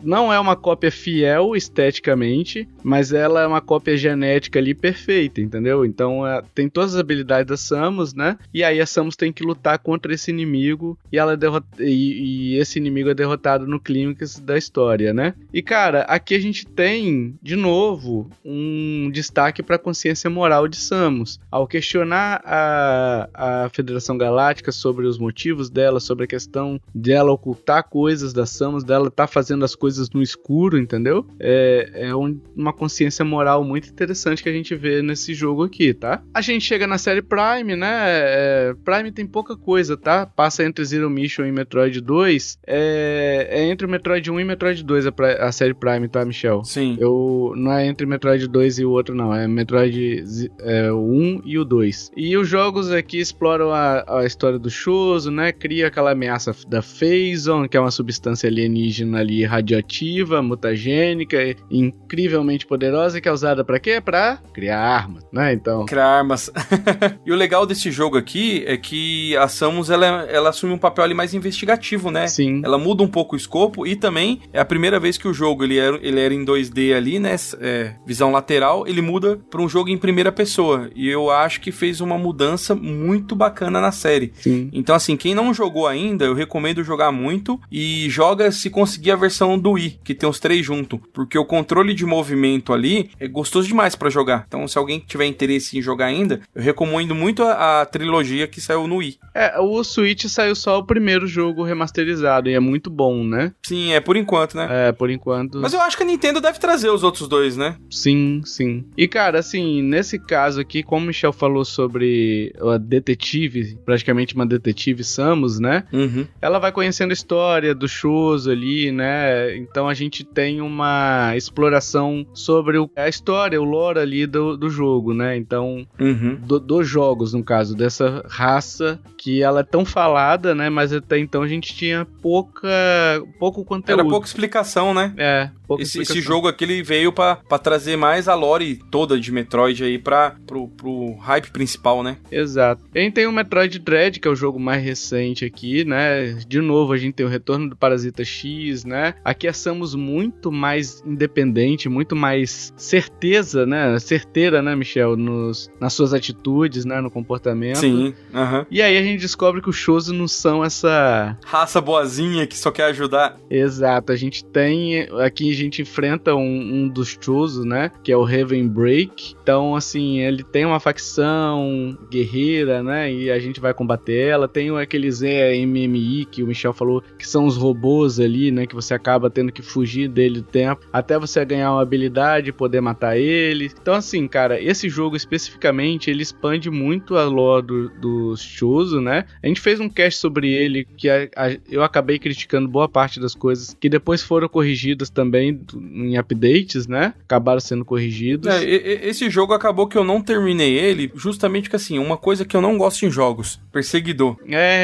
não é uma cópia fiel esteticamente, mas ela é uma cópia genética ali perfeita, entendeu? Então, tem todas as habilidades da Samus, né? E aí a Samus tem que lutar contra esse inimigo e esse inimigo é derrotado no clímax da história, né? E, cara, aqui a gente tem, de novo, um destaque para a consciência moral de Samus. Ao questionar a Federação Galáctica sobre os motivos dela, sobre a questão dela ocultar coisas da Samus, dela tá fazendo as coisas no escuro, entendeu? É uma consciência moral muito interessante que a gente vê nesse jogo aqui, tá? A gente chega na série Prime, né? Prime tem pouca coisa, tá? Passa entre Zero Mission e Metroid 2. Entre o Metroid 1 e Metroid 2 a série Prime, tá, Michel? Sim. Não é entre Metroid 2 e o outro, não. É Metroid 1 e o 2. E os jogos aqui exploram a história do Choso, né? Cria aquela ameaça da Phazon, que é uma substância alienígena ali radioativa, mutagênica, incrivelmente poderosa, que é usada pra quê? Pra criar armas, né? Então... Criar armas. E o legal desse jogo aqui é que a Samus, ela assume um papel ali mais investigativo, né? Sim. Ela muda um pouco o escopo e também é a primeira vez que o jogo, ele era em 2D ali, né? Visão lateral, ele muda pra um jogo em primeira pessoa. E eu acho que fez uma mudança muito bacana na série. Sim. Então, assim, quem não jogou ainda, eu recomendo jogar muito e joga se conseguir a versão do Wii, que tem os 3 junto, porque o controle de movimento ali é gostoso demais pra jogar. Então, se alguém tiver interesse em jogar ainda, eu recomendo muito a trilogia que saiu no Wii. O Switch saiu só o primeiro jogo remasterizado e é muito bom, né? Sim, por enquanto, né? Por enquanto. Mas eu acho que a Nintendo deve trazer os outros dois, né? Sim. E, cara, assim, nesse caso aqui, como o Michel falou sobre a detetive, praticamente uma detetive detetive Samus, né? Ela vai conhecendo a história do Chozo ali, né? Então a gente tem uma exploração sobre a história, o lore ali do jogo, né? Então, dos jogos, no caso, dessa raça que ela é tão falada, né? Mas até então a gente tinha pouco conteúdo. Era pouca explicação, né? Esse jogo aqui ele veio pra trazer mais a lore toda de Metroid aí pro hype principal, né? Exato. A gente tem o Metroid Dread, que é o jogo mais recente aqui, né? De novo, a gente tem o retorno do Parasita X, né? Aqui a Samus muito mais independente, muito mais certeira, né, Michel? Nas suas atitudes, né? No comportamento. Sim. E aí a gente descobre que os Chozo não são essa... raça boazinha que só quer ajudar. Exato. A gente tem... Aqui a gente enfrenta um dos Chozo, né? Que é o Heaven Break. Então, assim, ele tem uma facção guerreira, né? E a gente vai combater ela. Tem aqueles MMI que o Michel falou, que são os robôs ali, né? Que você acaba tendo que fugir dele do tempo, até você ganhar uma habilidade e poder matar ele. Então, assim, cara, esse jogo especificamente, ele expande muito a lore dos Chozo, né? A gente fez um cast sobre ele, que eu acabei criticando boa parte das coisas, que depois foram corrigidas também em updates, né? Acabaram sendo corrigidos. Esse jogo acabou que eu não terminei ele, justamente porque, assim, uma coisa que eu não gosto em jogos, perseguidor.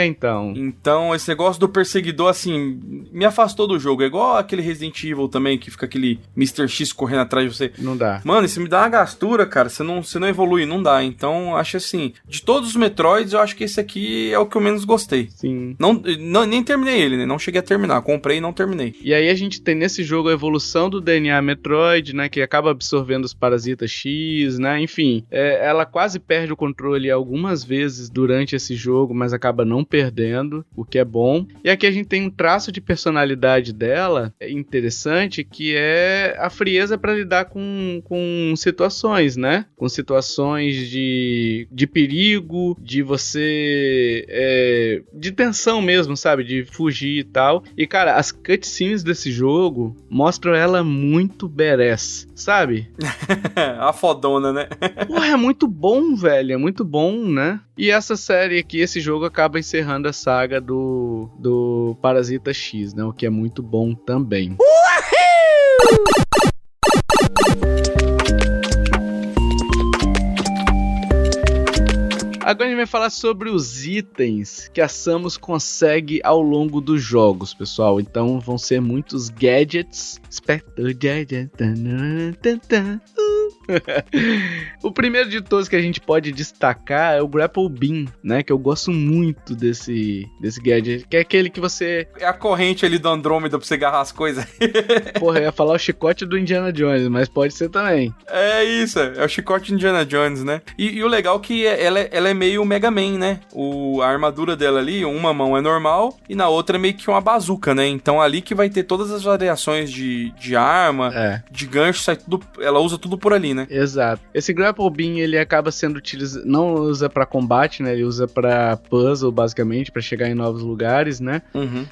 Então. Então, esse negócio do perseguidor, assim, me afastou do jogo. É igual aquele Resident Evil também, que fica aquele Mr. X correndo atrás de você. Não dá. Mano, isso me dá uma gastura, cara. Você não evolui, não dá. Então, acho assim, de todos os Metroids, eu acho que esse aqui é o que eu menos gostei. Sim. Nem terminei ele, né? Não cheguei a terminar. Comprei e não terminei. E aí a gente tem nesse jogo a evolução do DNA Metroid, né? Que acaba absorvendo os Parasitas X, né? Enfim, ela quase perde o controle algumas vezes durante esse jogo, mas acaba não perdendo, o que é bom. E aqui a gente tem um traço de personalidade dela interessante, que é a frieza para lidar com situações, né? Com situações de perigo, de você... de tensão mesmo, sabe? De fugir e tal. E, cara, as cutscenes desse jogo mostram ela muito badass, sabe? A fodona, né? Porra, é muito bom, velho. É muito bom, né? E essa série aqui, esse jogo acaba encerrando a saga do Parasita X, né? O que é muito bom também. Agora a gente vai falar sobre os itens que a Samus consegue ao longo dos jogos, pessoal. Então vão ser muitos gadgets. O primeiro de todos que a gente pode destacar é o Grapple Beam, né? Que eu gosto muito desse gadget. Que é aquele que você... é a corrente ali do Andrômeda pra você agarrar as coisas. Porra, eu ia falar o chicote do Indiana Jones, mas pode ser também. É isso, é o chicote do Indiana Jones, né? E o legal é que ela é meio Mega Man, né? A armadura dela ali, uma mão é normal e na outra é meio que uma bazuca, né? Então ali que vai ter todas as variações de arma, de gancho, sai tudo, ela usa tudo por ali, né? Exato. Esse Grapple Beam, ele acaba sendo utilizado, não usa pra combate, né? Ele usa pra puzzle, basicamente, pra chegar em novos lugares, né?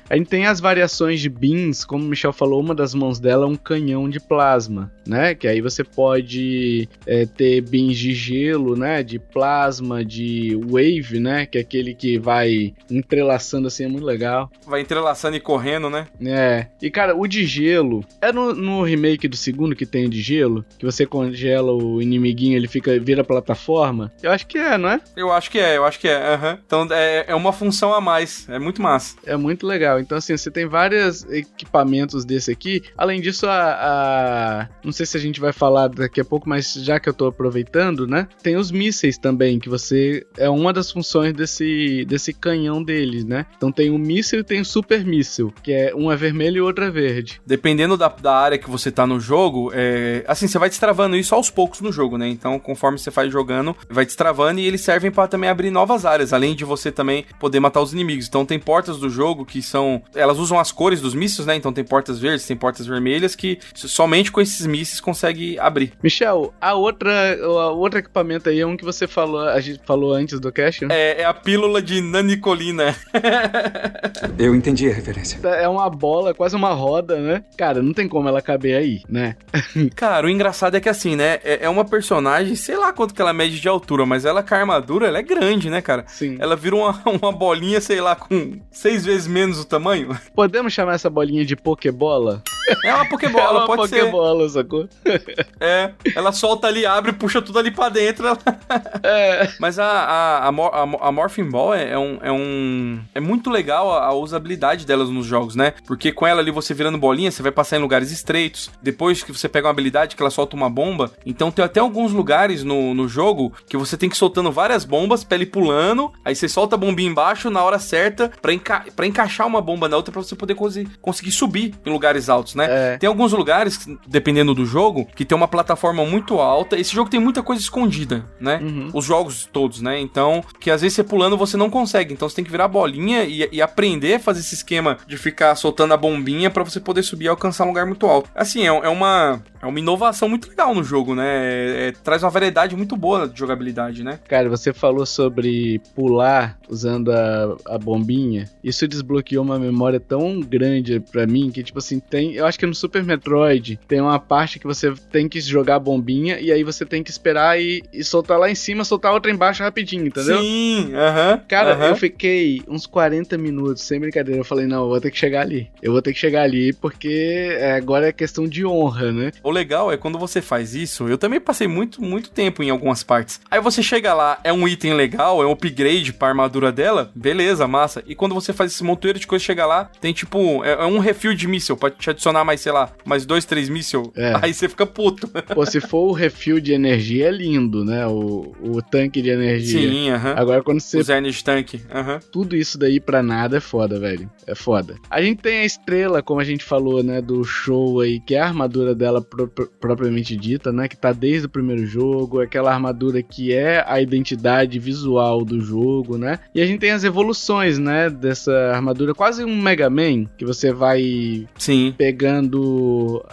A gente tem as variações de beams, como o Michel falou, uma das mãos dela é um canhão de plasma, né? Que aí você pode ter beams de gelo, né? De plasma, de wave, né? Que é aquele que vai entrelaçando assim, é muito legal. Vai entrelaçando e correndo, né? E cara, o de gelo, no remake do segundo que tem o de gelo, que você congela o inimiguinho, ele vira plataforma. Eu acho que não é? Eu acho que é. Então é uma função a mais, é muito massa. É muito legal. Então assim, você tem vários equipamentos desse aqui. Além disso, não sei se a gente vai falar daqui a pouco, mas já que eu tô aproveitando, né? Tem os mísseis também, que você... é uma das funções desse canhão deles, né? Então tem o míssil e tem o super míssil, que um é vermelho e o outro é verde. Dependendo da área que você tá no jogo, assim, você vai destravando isso aos poucos no jogo, né? Então, conforme você vai jogando, vai destravando e eles servem pra também abrir novas áreas, além de você também poder matar os inimigos. Então, tem portas do jogo que elas usam as cores dos mísseis, né? Então, tem portas verdes, tem portas vermelhas que somente com esses mísseis ali, vocês conseguem abrir. Michel, o outro equipamento aí é um que você falou, a gente falou antes do cast, né? É a pílula de nanicolina. Eu entendi a referência. É uma bola, quase uma roda, né? Cara, não tem como ela caber aí, né? Cara, o engraçado é que assim, né? É uma personagem, sei lá quanto que ela mede de altura, mas ela com a armadura, ela é grande, né, cara? Sim. Ela vira uma bolinha, sei lá, com 6 vezes menos o tamanho. Podemos chamar essa bolinha de pokebola? É uma pokebola, pode ser. É uma pokebola, sacou? Ela solta ali, abre, puxa tudo ali pra dentro. Mas a Morphing Ball é muito legal a usabilidade delas nos jogos, né? Porque com ela ali, você virando bolinha, você vai passar em lugares estreitos. Depois que você pega uma habilidade que ela solta uma bomba, então tem até alguns lugares no jogo que você tem que ir soltando várias bombas pra ele pulando, aí você solta a bombinha embaixo na hora certa pra encaixar uma bomba na outra pra você poder conseguir subir em lugares altos, né? Tem alguns lugares, dependendo do jogo, que tem uma plataforma muito alta. Esse jogo tem muita coisa escondida, né? Os jogos todos, né? Então, que às vezes você pulando você não consegue. Então você tem que virar bolinha e aprender a fazer esse esquema de ficar soltando a bombinha pra você poder subir e alcançar um lugar muito alto. Assim, é uma inovação muito legal no jogo, né? Traz uma variedade muito boa de jogabilidade, né? Cara, você falou sobre pular usando a bombinha. Isso desbloqueou uma memória tão grande pra mim que, tipo assim, eu acho que no Super Metroid tem uma parte que você tem que jogar a bombinha e aí você tem que esperar e soltar lá em cima, soltar outra embaixo rapidinho, entendeu? Sim, Cara, eu fiquei uns 40 minutos, sem brincadeira. Eu falei, não, eu vou ter que chegar ali porque agora é questão de honra, né? O legal é quando você faz isso, eu também passei muito, muito tempo em algumas partes. Aí você chega lá, é um item legal, é um upgrade pra armadura dela, beleza, massa. E quando você faz esse montoeiro de coisa, chega lá, tem tipo, é um refill de míssil, pode te adicionar mais, sei lá, mais 2, 3 míssil. Aí você fica puto. Pô, se for o refill de energia, é lindo, né? O tanque de energia. Sim, Agora quando você... Os Energy Tank. Tudo isso daí pra nada é foda, velho. É foda. A gente tem a estrela, como a gente falou, né, do show aí, que é a armadura dela propriamente dita, né, que tá desde o primeiro jogo, aquela armadura que é a identidade visual do jogo, né, e a gente tem as evoluções, né, dessa armadura, quase um Mega Man, que você vai pegando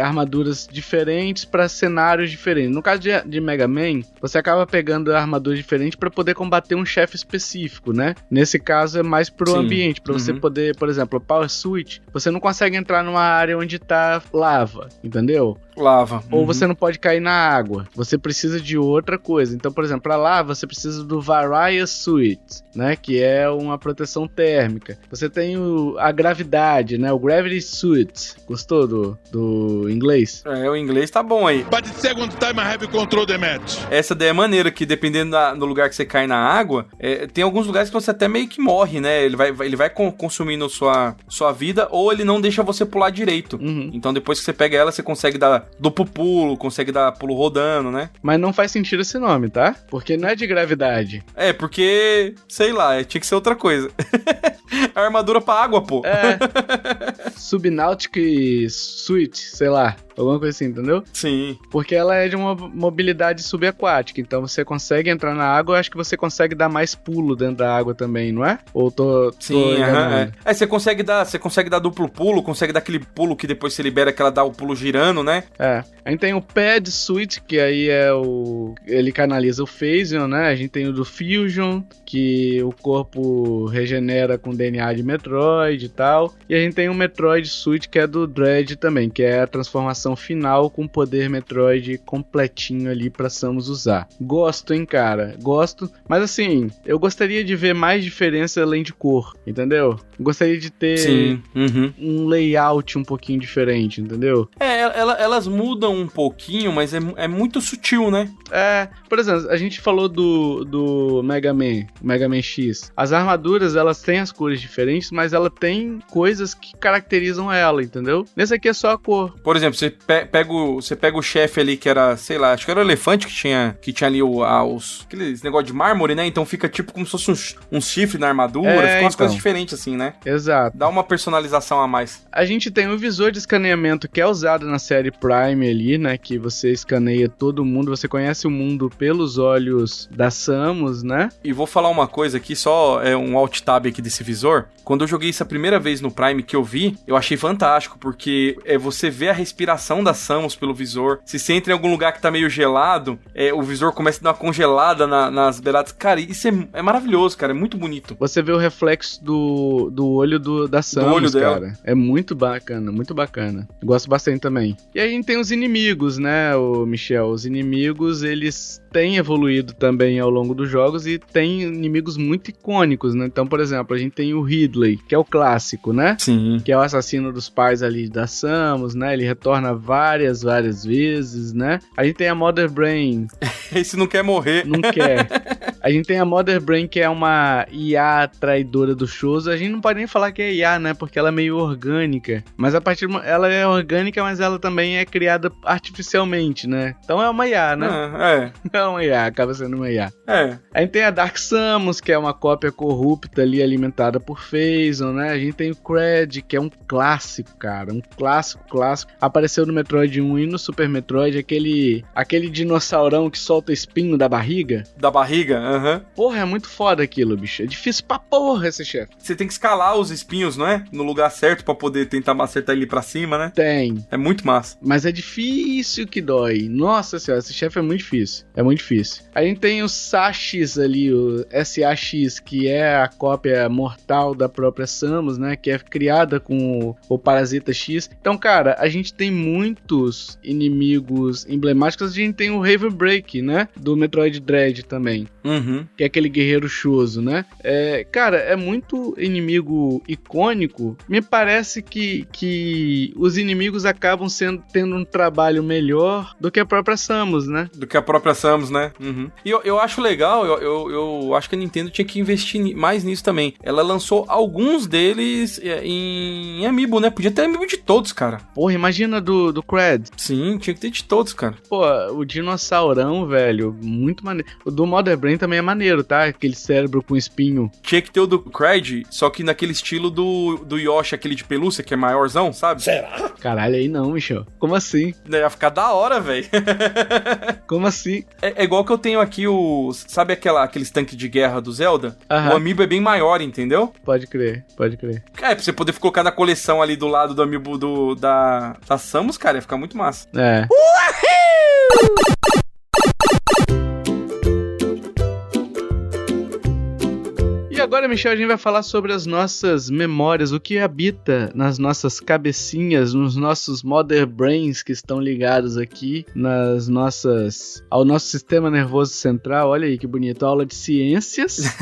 armaduras diferentes pra cenários diferentes. No caso de Mega Man, você acaba pegando armaduras diferentes pra poder combater um chefe específico, né, nesse caso é mais pro ambiente, pra você poder, por exemplo, Power Switch, você não consegue entrar numa área onde tá lava, entendeu? Lava. Ou você não pode cair na água. Você precisa de outra coisa. Então, por exemplo, pra lava, você precisa do Various Suit, né? Que é uma proteção térmica. Você tem a gravidade, né? O Gravity Suit. Gostou do inglês? O inglês tá bom aí. But the second time I have control the match. Essa daí é maneira que, dependendo do lugar que você cai na água, tem alguns lugares que você até meio que morre, né? Ele vai consumindo sua vida, ou ele não deixa você pular direito. Então, depois que você pega ela, você consegue dar duplo pulo, consegue dar pulo rodando, né? Mas não faz sentido esse nome, tá? Porque não é de gravidade. Porque, sei lá, tinha que ser outra coisa. A armadura pra água, pô. Subnautic Suit, sei lá. Alguma coisa assim, entendeu? Sim. Porque ela é de uma mobilidade subaquática, então você consegue entrar na água, eu acho que você consegue dar mais pulo dentro da água também, não é? Ou tô enganando? Você consegue dar duplo pulo, consegue dar aquele pulo que depois você libera, que ela dá o pulo girando, né? A gente tem o Pad Suit, que aí ele canaliza o Phasion, né? A gente tem o do Fusion, que o corpo regenera com DNA de Metroid e tal. E a gente tem o Metroid Suit, que é do Dread também, que é a transformação final com poder Metroid completinho ali pra Samus usar. Gosto, hein, cara? Gosto. Mas assim, eu gostaria de ver mais diferença além de cor, entendeu? Gostaria de ter um layout um pouquinho diferente, entendeu? Elas mudam um pouquinho, mas é muito sutil, né? Por exemplo, a gente falou do Mega Man X. As armaduras, elas têm as cores diferentes, mas ela tem coisas que caracterizam ela, entendeu? Nesse aqui é só a cor. Por exemplo, você pega o chefe ali que era, sei lá, acho que era o elefante que tinha ali aqueles negócio de mármore, né? Então fica tipo como se fosse um chifre na armadura, fica umas coisas diferentes assim, né? Exato. Dá uma personalização a mais. A gente tem o visor de escaneamento que é usado na série Prime ali, né? Que você escaneia todo mundo, você conhece o mundo pelos olhos da Samus, né? E vou falar uma coisa aqui, só um alt tab aqui desse visor. Quando eu joguei isso a primeira vez no Prime que eu vi, eu achei fantástico, porque você vê a respiração aproximação da Samus pelo visor. Se você entra em algum lugar que tá meio gelado, o visor começa a dar uma congelada nas beiradas. Cara, isso é maravilhoso, cara. É muito bonito. Você vê o reflexo do olho da Samus, olho cara. Dela. É muito bacana, muito bacana. Gosto bastante também. E aí a gente tem os inimigos, né, Michel? Os inimigos, eles têm evoluído também ao longo dos jogos e tem inimigos muito icônicos, né? Então, por exemplo, a gente tem o Ridley, que é o clássico, né? Sim. Que é o assassino dos pais ali da Samus, né? Ele retorna várias vezes, né? A gente tem a Mother Brain. Esse não quer morrer. Não quer. A gente tem a Mother Brain, que é uma IA traidora do Chozo. A gente não pode nem falar que é IA, né? Porque ela é meio orgânica. Mas ela é orgânica, mas ela também é criada artificialmente, né? Então é uma IA, né? É uma IA, acaba sendo uma IA. A gente tem a Dark Samus, que é uma cópia corrupta ali, alimentada por Phazon, né? A gente tem o Cred, que é um clássico, cara. Um clássico. Apareceu no Metroid 1 e no Super Metroid, aquele dinossaurão que solta espinho da barriga. Da barriga, aham. Porra, é muito foda aquilo, bicho. É difícil pra porra esse chefe. Você tem que escalar os espinhos, não é? No lugar certo pra poder tentar acertar ele pra cima, né? Tem. É muito massa. Mas é difícil que dói. Nossa senhora, esse chefe é muito difícil. É muito difícil. A gente tem o Sax ali, o SAX, que é a cópia mortal da própria Samus, né? Que é criada com o Parasita X. Então, cara, a gente tem muitos inimigos emblemáticos. A gente tem o Raven Break, né? Do Metroid Dread também. Que é aquele guerreiro Chozo, né? Cara, é muito inimigo icônico. Me parece que os inimigos acabam tendo um trabalho melhor do que a própria Samus, né? E eu acho legal, eu acho que a Nintendo tinha que investir mais nisso também. Ela lançou alguns deles em Amiibo, né? Podia ter Amiibo de todos, cara. Porra, imagina do Cred. Sim, tinha que ter de todos, cara. Pô, o dinossaurão, velho, muito maneiro. O do Mother Brain também é maneiro, tá? Aquele cérebro com espinho. Tinha que ter o do Cred, só que naquele estilo do Yoshi, aquele de pelúcia, que é maiorzão, sabe? Será? Caralho, aí não, Michel. Como assim? Ia ficar da hora, velho. Como assim? É igual que eu tenho aqui sabe aqueles tanques de guerra do Zelda? O Amiibo é bem maior, entendeu? Pode crer. Pra você poder colocar na coleção ali do lado do Amiibo da Samus, cara, ia ficar muito massa. E agora, Michel, a gente vai falar sobre as nossas memórias, o que habita nas nossas cabecinhas, nos nossos Mother Brains que estão ligados aqui ao nosso sistema nervoso central. Olha aí que bonito, aula de ciências.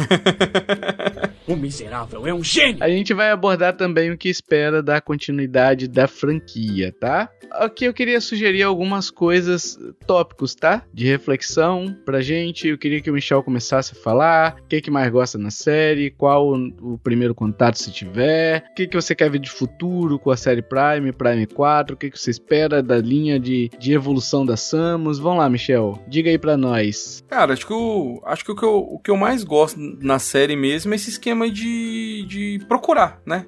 O miserável é um gênio! A gente vai abordar também o que espera da continuidade da franquia, tá? Aqui eu queria sugerir algumas coisas, tópicos, tá? De reflexão pra gente. Eu queria que o Michel começasse a falar. O que mais gosta na série? Qual o primeiro contato se tiver? O que você quer ver de futuro com a série Prime 4? O que você espera da linha de evolução da Samus? Vamos lá, Michel. Diga aí pra nós. Cara, acho que o que eu mais gosto na série mesmo é esse esquema de procurar, né?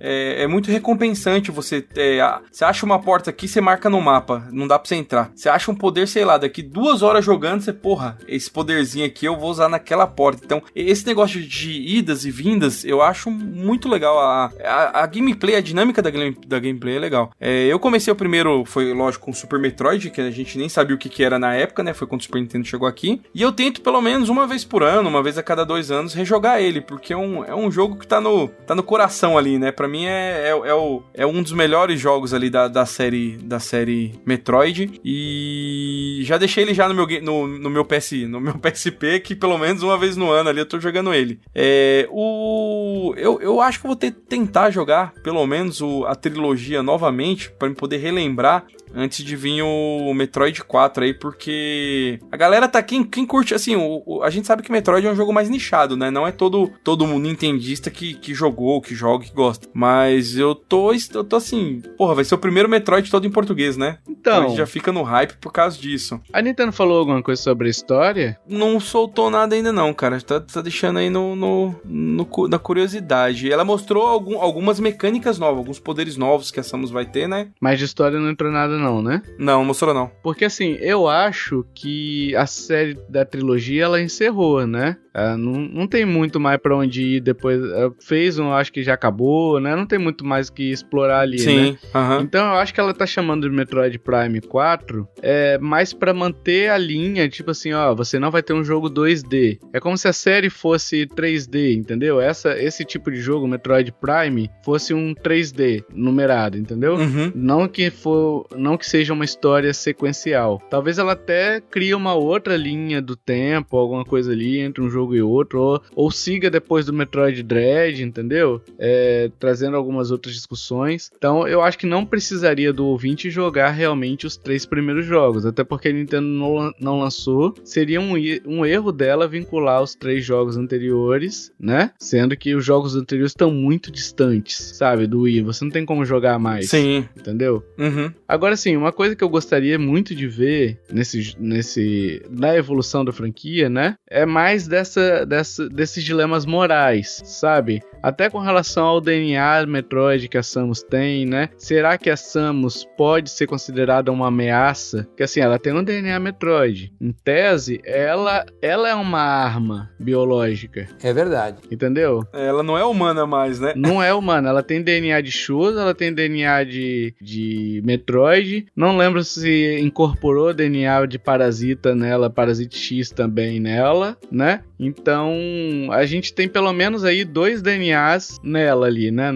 É muito recompensante você acha uma porta aqui, você marca no mapa, não dá pra você entrar. Você acha um poder, sei lá, daqui 2 horas jogando, você, porra, esse poderzinho aqui eu vou usar naquela porta. Então, esse negócio de idas e vindas, eu acho muito legal. A gameplay, a dinâmica da gameplay é legal. Eu comecei o primeiro, foi lógico, com o Super Metroid, que a gente nem sabia o que era na época, né? Foi quando o Super Nintendo chegou aqui. E eu tento pelo menos uma vez por ano, uma vez a cada 2 anos, rejogar ele, porque é um jogo que tá no coração ali, né? Pra mim é um dos melhores jogos ali da série Metroid. E já deixei ele já no meu PSP, que pelo menos uma vez no ano ali eu tô jogando ele. Eu acho que eu vou tentar jogar pelo menos a trilogia novamente, pra me poder relembrar antes de vir o Metroid 4 aí, porque a galera tá... Quem curte, assim, a gente sabe que Metroid é um jogo mais nichado, né? Não é todo mundo nintendista que jogou, que joga, que gosta. Mas eu tô assim... Porra, vai ser o primeiro Metroid todo em português, né? Então a gente já fica no hype por causa disso. A Nintendo falou alguma coisa sobre a história? Não soltou nada ainda não, cara. Tá deixando aí na curiosidade. Ela mostrou algumas mecânicas novas, alguns poderes novos que a Samus vai ter, né? Mas de história não entrou nada não, né? Não mostrou não. Porque assim, eu acho que a série da trilogia, ela encerrou, né? Não tem muito mais pra onde ir depois. Fez acho que já acabou, né? Não tem muito mais que explorar ali, sim, né? Então eu acho que ela tá chamando de Metroid Prime 4 mais pra manter a linha, tipo assim, ó, você não vai ter um jogo 2D. É como se a série fosse 3D, entendeu? Esse tipo de jogo, Metroid Prime, fosse um 3D numerado, entendeu? Não que seja uma história sequencial. Talvez ela até crie uma outra linha do tempo, alguma coisa ali entre um jogo e outro, ou siga depois do Metroid Dread, entendeu? Trazendo algumas outras discussões. Então eu acho que não precisaria do ouvinte jogar realmente os 3 primeiros jogos, até porque a Nintendo não lançou. Seria um erro dela vincular os 3 jogos anteriores, né? Sendo que os jogos anteriores estão muito distantes, sabe? Do Wii. Você não tem como jogar mais. Sim. Entendeu? Agora sim, uma coisa que eu gostaria muito de ver na evolução da franquia, né? É mais desses dilemas morais, sabe? Até com relação ao DNA Metroid que a Samus tem, né? Será que a Samus pode ser considerada uma ameaça? Porque assim, ela tem um DNA Metroid. Em tese, ela é uma arma biológica. É verdade. Entendeu? Ela não é humana mais, né? Não é humana. Ela tem DNA de Shouz, ela tem DNA de Metroid. Não lembro se incorporou DNA de Parasita nela, Parasite X também nela, né? Então, a gente tem pelo menos aí 2 DNAs nela ali, né?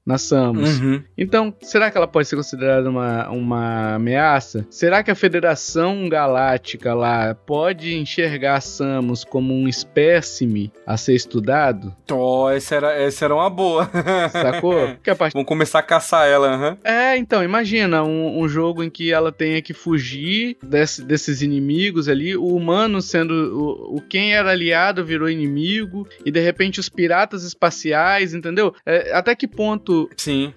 Na Samus. Então, será que ela pode ser considerada uma ameaça? Será que a Federação Galáctica lá pode enxergar a Samus como um espécime a ser estudado? Essa era uma boa. Sacou? Vamos começar a caçar ela, então, imagina um jogo em que ela tenha que fugir desses inimigos ali, o humano sendo quem era aliado virou inimigo, e de repente os piratas espaciais, entendeu? Até que ponto sim.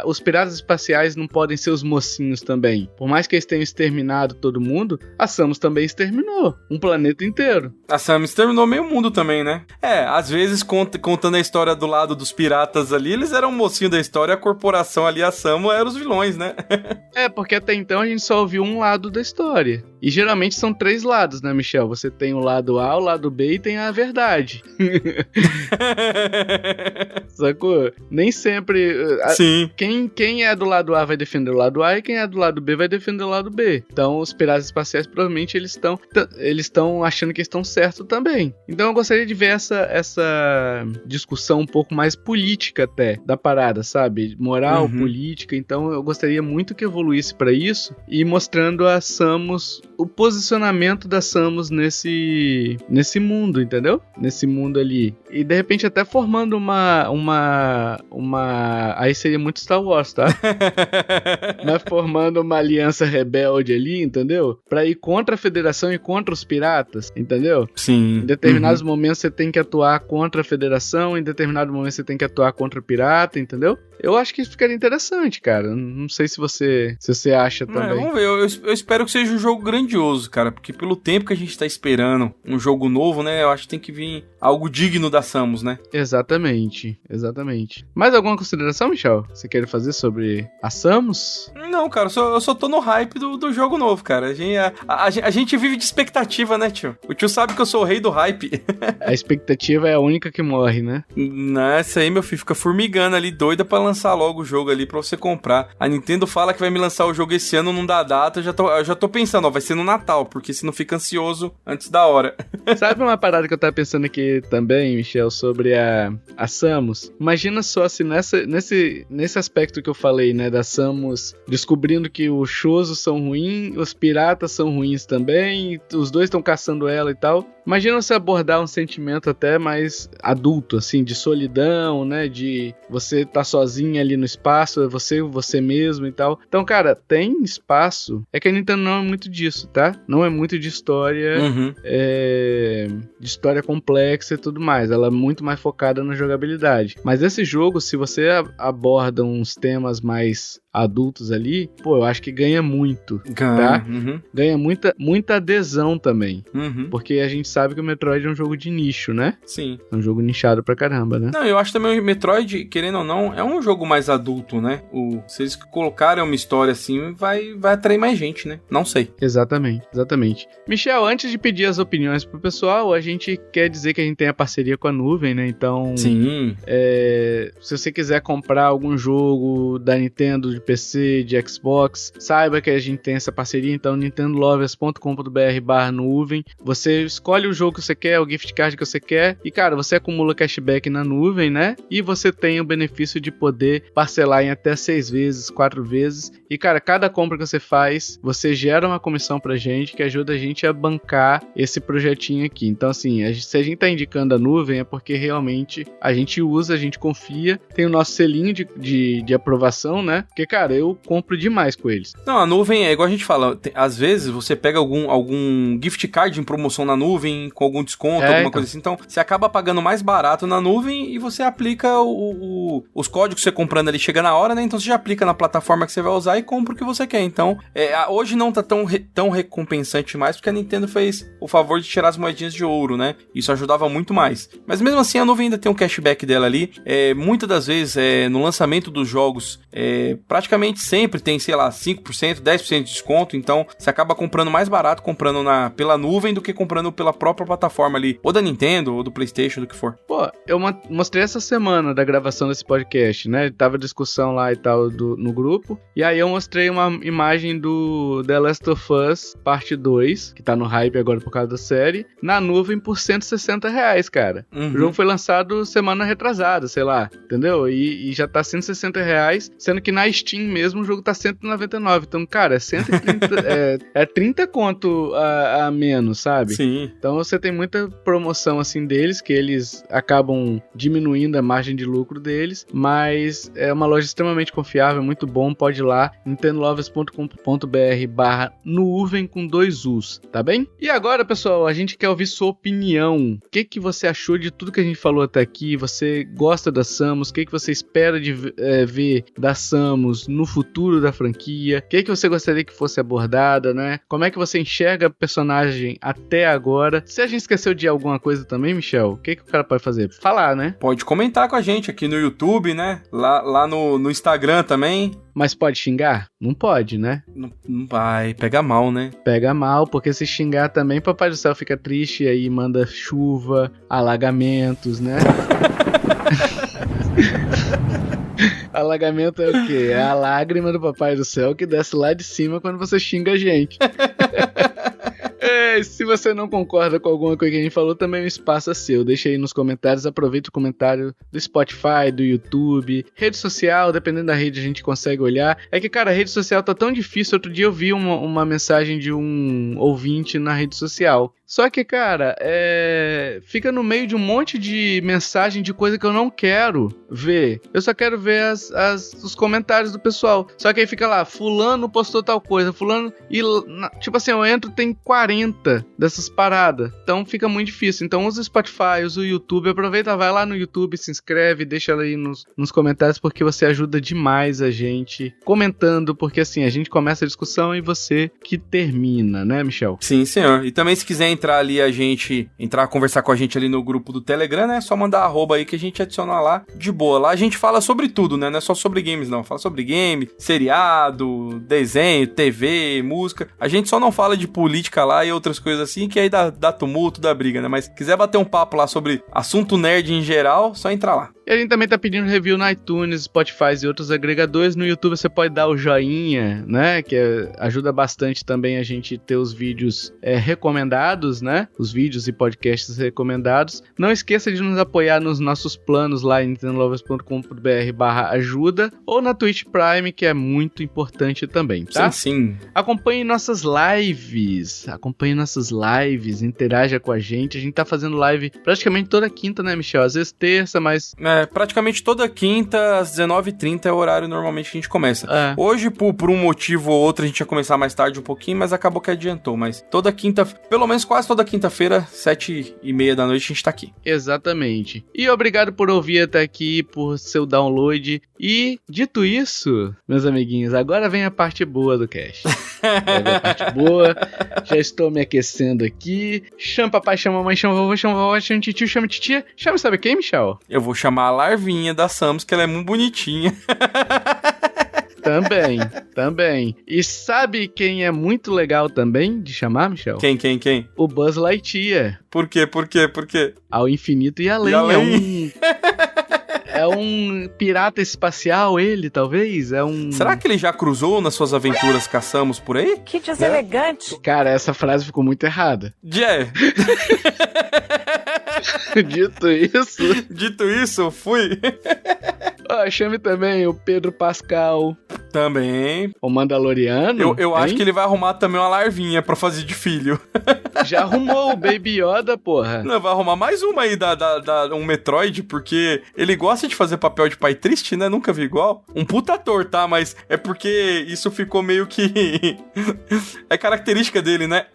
Os piratas espaciais não podem ser os mocinhos também? Por mais que eles tenham exterminado todo mundo, a Samus também exterminou um planeta inteiro. A Samus exterminou meio mundo também, né? Às vezes contando a história do lado dos piratas ali, eles eram o mocinho da história, a corporação ali, a Samus, eram os vilões, né? Porque até então a gente só ouviu um lado da história. E geralmente são 3 lados, né, Michel? Você tem o lado A, o lado B e tem a verdade. Sacou? Nem sempre... Sim. Quem é do lado A vai defender o lado A e quem é do lado B vai defender o lado B. Então os piratas espaciais provavelmente eles estão achando que estão certos também. Então eu gostaria de ver essa discussão um pouco mais política até da parada, sabe? Moral, política. Então eu gostaria muito que evoluísse pra isso e mostrando a Samus, o posicionamento da Samus nesse mundo, entendeu? Nesse mundo ali. E de repente até formando uma aí seria muito Star Wars, tá? Mas formando uma aliança rebelde ali, entendeu? Pra ir contra a Federação e contra os piratas, entendeu? Sim. Em determinados momentos você tem que atuar contra a Federação, em determinado momento você tem que atuar contra o pirata, entendeu? Eu acho que isso ficaria interessante, cara. Não sei se você acha também. Vamos ver, eu espero que seja um jogo grandioso, cara, porque pelo tempo que a gente tá esperando um jogo novo, né, eu acho que tem que vir algo digno da Samus, né? Exatamente. Mais alguma consideração, Michel? Você quer fazer sobre a Samus? Não, cara, eu só tô no hype do jogo novo, cara. A gente vive de expectativa, né, tio? O tio sabe que eu sou o rei do hype. A expectativa é a única que morre, né? Nessa aí, meu filho, fica formigando ali, doida pra lançar logo o jogo ali pra você comprar. A Nintendo fala que vai me lançar o jogo esse ano, não dá data, eu já tô pensando, vai ser no Natal, porque senão fica ansioso antes da hora. Sabe uma parada que eu tava pensando aqui também, Michel, sobre a Samus? Imagina só se nesse aspecto que eu falei, né, da Samus descobrindo que os Shozos são ruins, os piratas são ruins também, os dois estão caçando ela e tal. Imagina você abordar um sentimento até mais adulto, assim, de solidão, né, de você tá sozinho ali no espaço, é você mesmo e tal. Então, cara, tem espaço. É que a Nintendo não é muito disso, tá? Não é muito de história, de história complexa e tudo mais. Ela é muito mais focada na jogabilidade. Mas esse jogo, se você aborda uns temas mais adultos ali, pô, eu acho que ganha muito, tá? Ganha muita adesão também, porque a gente sabe que o Metroid é um jogo de nicho, né? Sim. É um jogo nichado pra caramba, né? Não, eu acho também o Metroid, querendo ou não, é um jogo mais adulto, né? Se eles colocarem uma história assim, vai atrair mais gente, né? Não sei. Exatamente. Michel, antes de pedir as opiniões pro pessoal, a gente quer dizer que a gente tem a parceria com a Nuvem, né? Então, sim. Se você quiser comprar algum jogo da Nintendo, de PC, de Xbox, saiba que a gente tem essa parceria, então nintendolovers.com.br/nuvem. Você escolhe o jogo que você quer, o gift card que você quer, e cara, você acumula cashback na nuvem, né? E você tem o benefício de poder parcelar em até 6 vezes, 4 vezes. E cara, cada compra que você faz, você gera uma comissão pra gente que ajuda a gente a bancar esse projetinho aqui. Então assim, se a gente tá indicando a nuvem é porque realmente a gente usa, a gente confia, tem o nosso selinho de aprovação, né? Porque cara, eu compro demais com eles. Não, a nuvem é igual a gente fala, às vezes você pega algum gift card em promoção na nuvem, com algum desconto, alguma coisa assim, então você acaba pagando mais barato na nuvem e você aplica os códigos que você comprando ali, chega na hora, né? Então você já aplica na plataforma que você vai usar e compra o que você quer. Então, hoje não tá tão recompensante mais, porque a Nintendo fez o favor de tirar as moedinhas de ouro, né? Isso ajudava muito mais. Mas mesmo assim, a nuvem ainda tem um cashback dela ali. Muitas das vezes, no lançamento dos jogos, praticamente sempre tem, sei lá, 5%, 10% de desconto. Então, você acaba comprando mais barato, comprando pela nuvem, do que comprando pela própria plataforma ali, ou da Nintendo, ou do PlayStation, do que for. Pô, eu mostrei essa semana da gravação desse podcast, né? Tava discussão lá e tal no grupo, e aí eu mostrei uma imagem do The Last of Us Parte 2, que tá no hype agora por causa da série, na nuvem por R$160, cara. O jogo foi lançado semana retrasada, sei lá, entendeu? E já tá R$160, sendo que na Steam mesmo o jogo tá R$199. Então, cara, é 130, é 30 conto a menos, sabe? Sim. Então você tem muita promoção assim deles, que eles acabam diminuindo a margem de lucro deles, mas é uma loja extremamente confiável, muito bom, pode ir lá, nintendolovers.com.br/nuvem com 2 U's, tá bem? E agora, pessoal, a gente quer ouvir sua opinião. O que você achou de tudo que a gente falou até aqui? Você gosta da Samus? O que você espera de ver da Samus no futuro da franquia? O que você gostaria que fosse abordada, né? Como é que você enxerga a personagem até agora? Se a gente esqueceu de alguma coisa também, Michel, o que o cara pode fazer? Falar, né? Pode comentar com a gente aqui no YouTube, né? Lá no Instagram também. Mas pode xingar? Não pode, né? Não vai, pega mal, né? Pega mal, porque se xingar também, Papai do Céu fica triste e aí manda chuva, alagamentos, né? Alagamento é o quê? É a lágrima do Papai do Céu que desce lá de cima quando você xinga a gente. Se você não concorda com alguma coisa que a gente falou, também o espaço é seu. Deixa aí nos comentários, aproveita o comentário do Spotify, do YouTube, rede social, dependendo da rede a gente consegue olhar. É que, cara, a rede social tá tão difícil. Outro dia eu vi uma mensagem de um ouvinte na rede social. Só que, cara, fica no meio de um monte de mensagem de coisa que eu não quero ver. Eu só quero ver os comentários do pessoal. Só que aí fica lá, fulano postou tal coisa, fulano... E, tipo assim, eu entro, tem 40 dessas paradas. Então fica muito difícil. Então usa o Spotify, usa o YouTube. Aproveita, vai lá no YouTube, se inscreve, deixa aí nos comentários, porque você ajuda demais a gente comentando. Porque assim, a gente começa a discussão e você que termina, né, Michel? Sim, senhor. E também se quiser entrar conversar com a gente ali no grupo do Telegram, né? É só mandar @ aí que a gente adiciona lá de boa. Lá a gente fala sobre tudo, né? Não é só sobre games, não. Fala sobre game, seriado, desenho, TV, música. A gente só não fala de política lá e outras coisas assim, que aí dá tumulto, dá briga, né? Mas se quiser bater um papo lá sobre assunto nerd em geral, só entrar lá. E a gente também tá pedindo review no iTunes, Spotify e outros agregadores. No YouTube você pode dar o joinha, né? Que ajuda bastante também a gente ter os vídeos recomendados, né? Os vídeos e podcasts recomendados. Não esqueça de nos apoiar nos nossos planos lá em nintendolovers.com.br/ajuda ou na Twitch Prime, que é muito importante também, tá? Sim. Acompanhe nossas lives. Interaja com a gente. A gente tá fazendo live praticamente toda quinta, né, Michel? Às vezes terça, mas Praticamente toda quinta, às 19h30 é o horário normalmente que a gente começa. Hoje, por um motivo ou outro, a gente ia começar mais tarde um pouquinho, mas acabou que adiantou. Mas toda quinta, pelo menos quase toda quinta-feira, 7h30 da noite, a gente tá aqui. Exatamente. E obrigado por ouvir até aqui, por seu download. E, dito isso, meus amiguinhos, agora vem a parte boa do cast. A parte boa. Já estou me aquecendo aqui. Chama papai, chama mamãe, chama vovô, chama vovó, chama titio, chama titia. Chama sabe quem, Michel? Eu vou chamar a Larvinha da Samus, que ela é muito bonitinha. Também. E sabe quem é muito legal também de chamar, Michel? Quem? O Buzz Lightyear. Por quê? Ao infinito e além. É um pirata espacial, ele, talvez? Será que ele já cruzou nas suas aventuras com a Samus por aí? Que deselegante. Cara, essa frase ficou muito errada. Dito isso, fui. Chame também o Pedro Pascal. Também. O Mandaloriano. Eu acho que ele vai arrumar também uma larvinha pra fazer de filho. Já arrumou o Baby Yoda, porra. Não, vai arrumar mais uma aí, um Metroid, porque ele gosta de fazer papel de pai triste, né? Nunca vi igual. Um puta ator, tá? Mas é porque isso ficou meio que... é característica dele, né?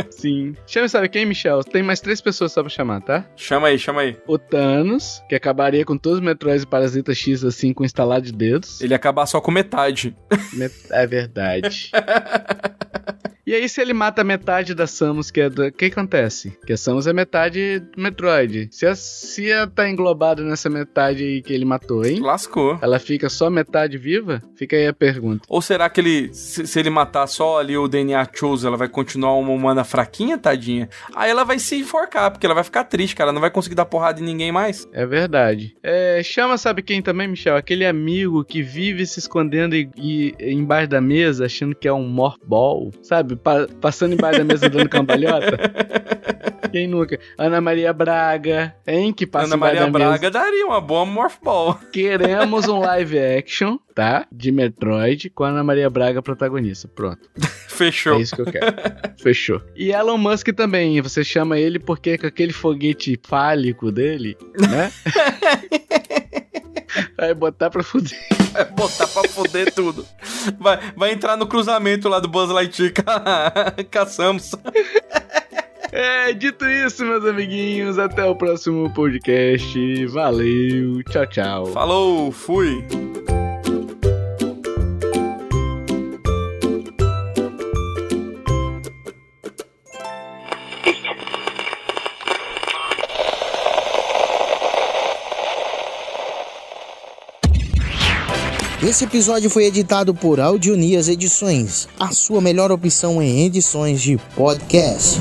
Sim. Chama, sabe quem, Michel? Tem mais 3 pessoas só pra chamar, tá? Chama aí. O Thanos, que acabaria com todos os Metroids e Parasita X, assim, com instalar de dedos. Ele ia acabar só com metade. É verdade. E aí, se ele mata metade da Samus, o que acontece? Que a Samus é metade do Metroid. Se ela tá englobada nessa metade aí que ele matou, hein? Lascou. Ela fica só metade viva? Fica aí a pergunta. Ou será que se ele matar só ali o DNA Chose, ela vai continuar uma humana fraquinha, tadinha? Aí ela vai se enforcar, porque ela vai ficar triste, cara. Não vai conseguir dar porrada em ninguém mais. É verdade. Chama, sabe quem também, Michel? Aquele amigo que vive se escondendo e embaixo da mesa, achando que é um Morph Ball, sabe? Passando embaixo da mesa dando cambalhota. Quem nunca? Ana Maria Braga, hein? Que passa Ana Maria Braga daria uma boa Morph Ball. Queremos um live action, tá? De Metroid com a Ana Maria Braga protagonista. Pronto. Fechou. É isso que eu quero. Fechou. E Elon Musk também. Você chama ele porque com aquele foguete fálico dele, né? Vai botar pra fuder. Vai botar pra fuder tudo. Vai entrar no cruzamento lá do Buzz Lightyear com a Samus. Dito isso, meus amiguinhos, até o próximo podcast. Valeu, tchau. Falou, fui. Esse episódio foi editado por Audionias Edições, a sua melhor opção em edições de podcast.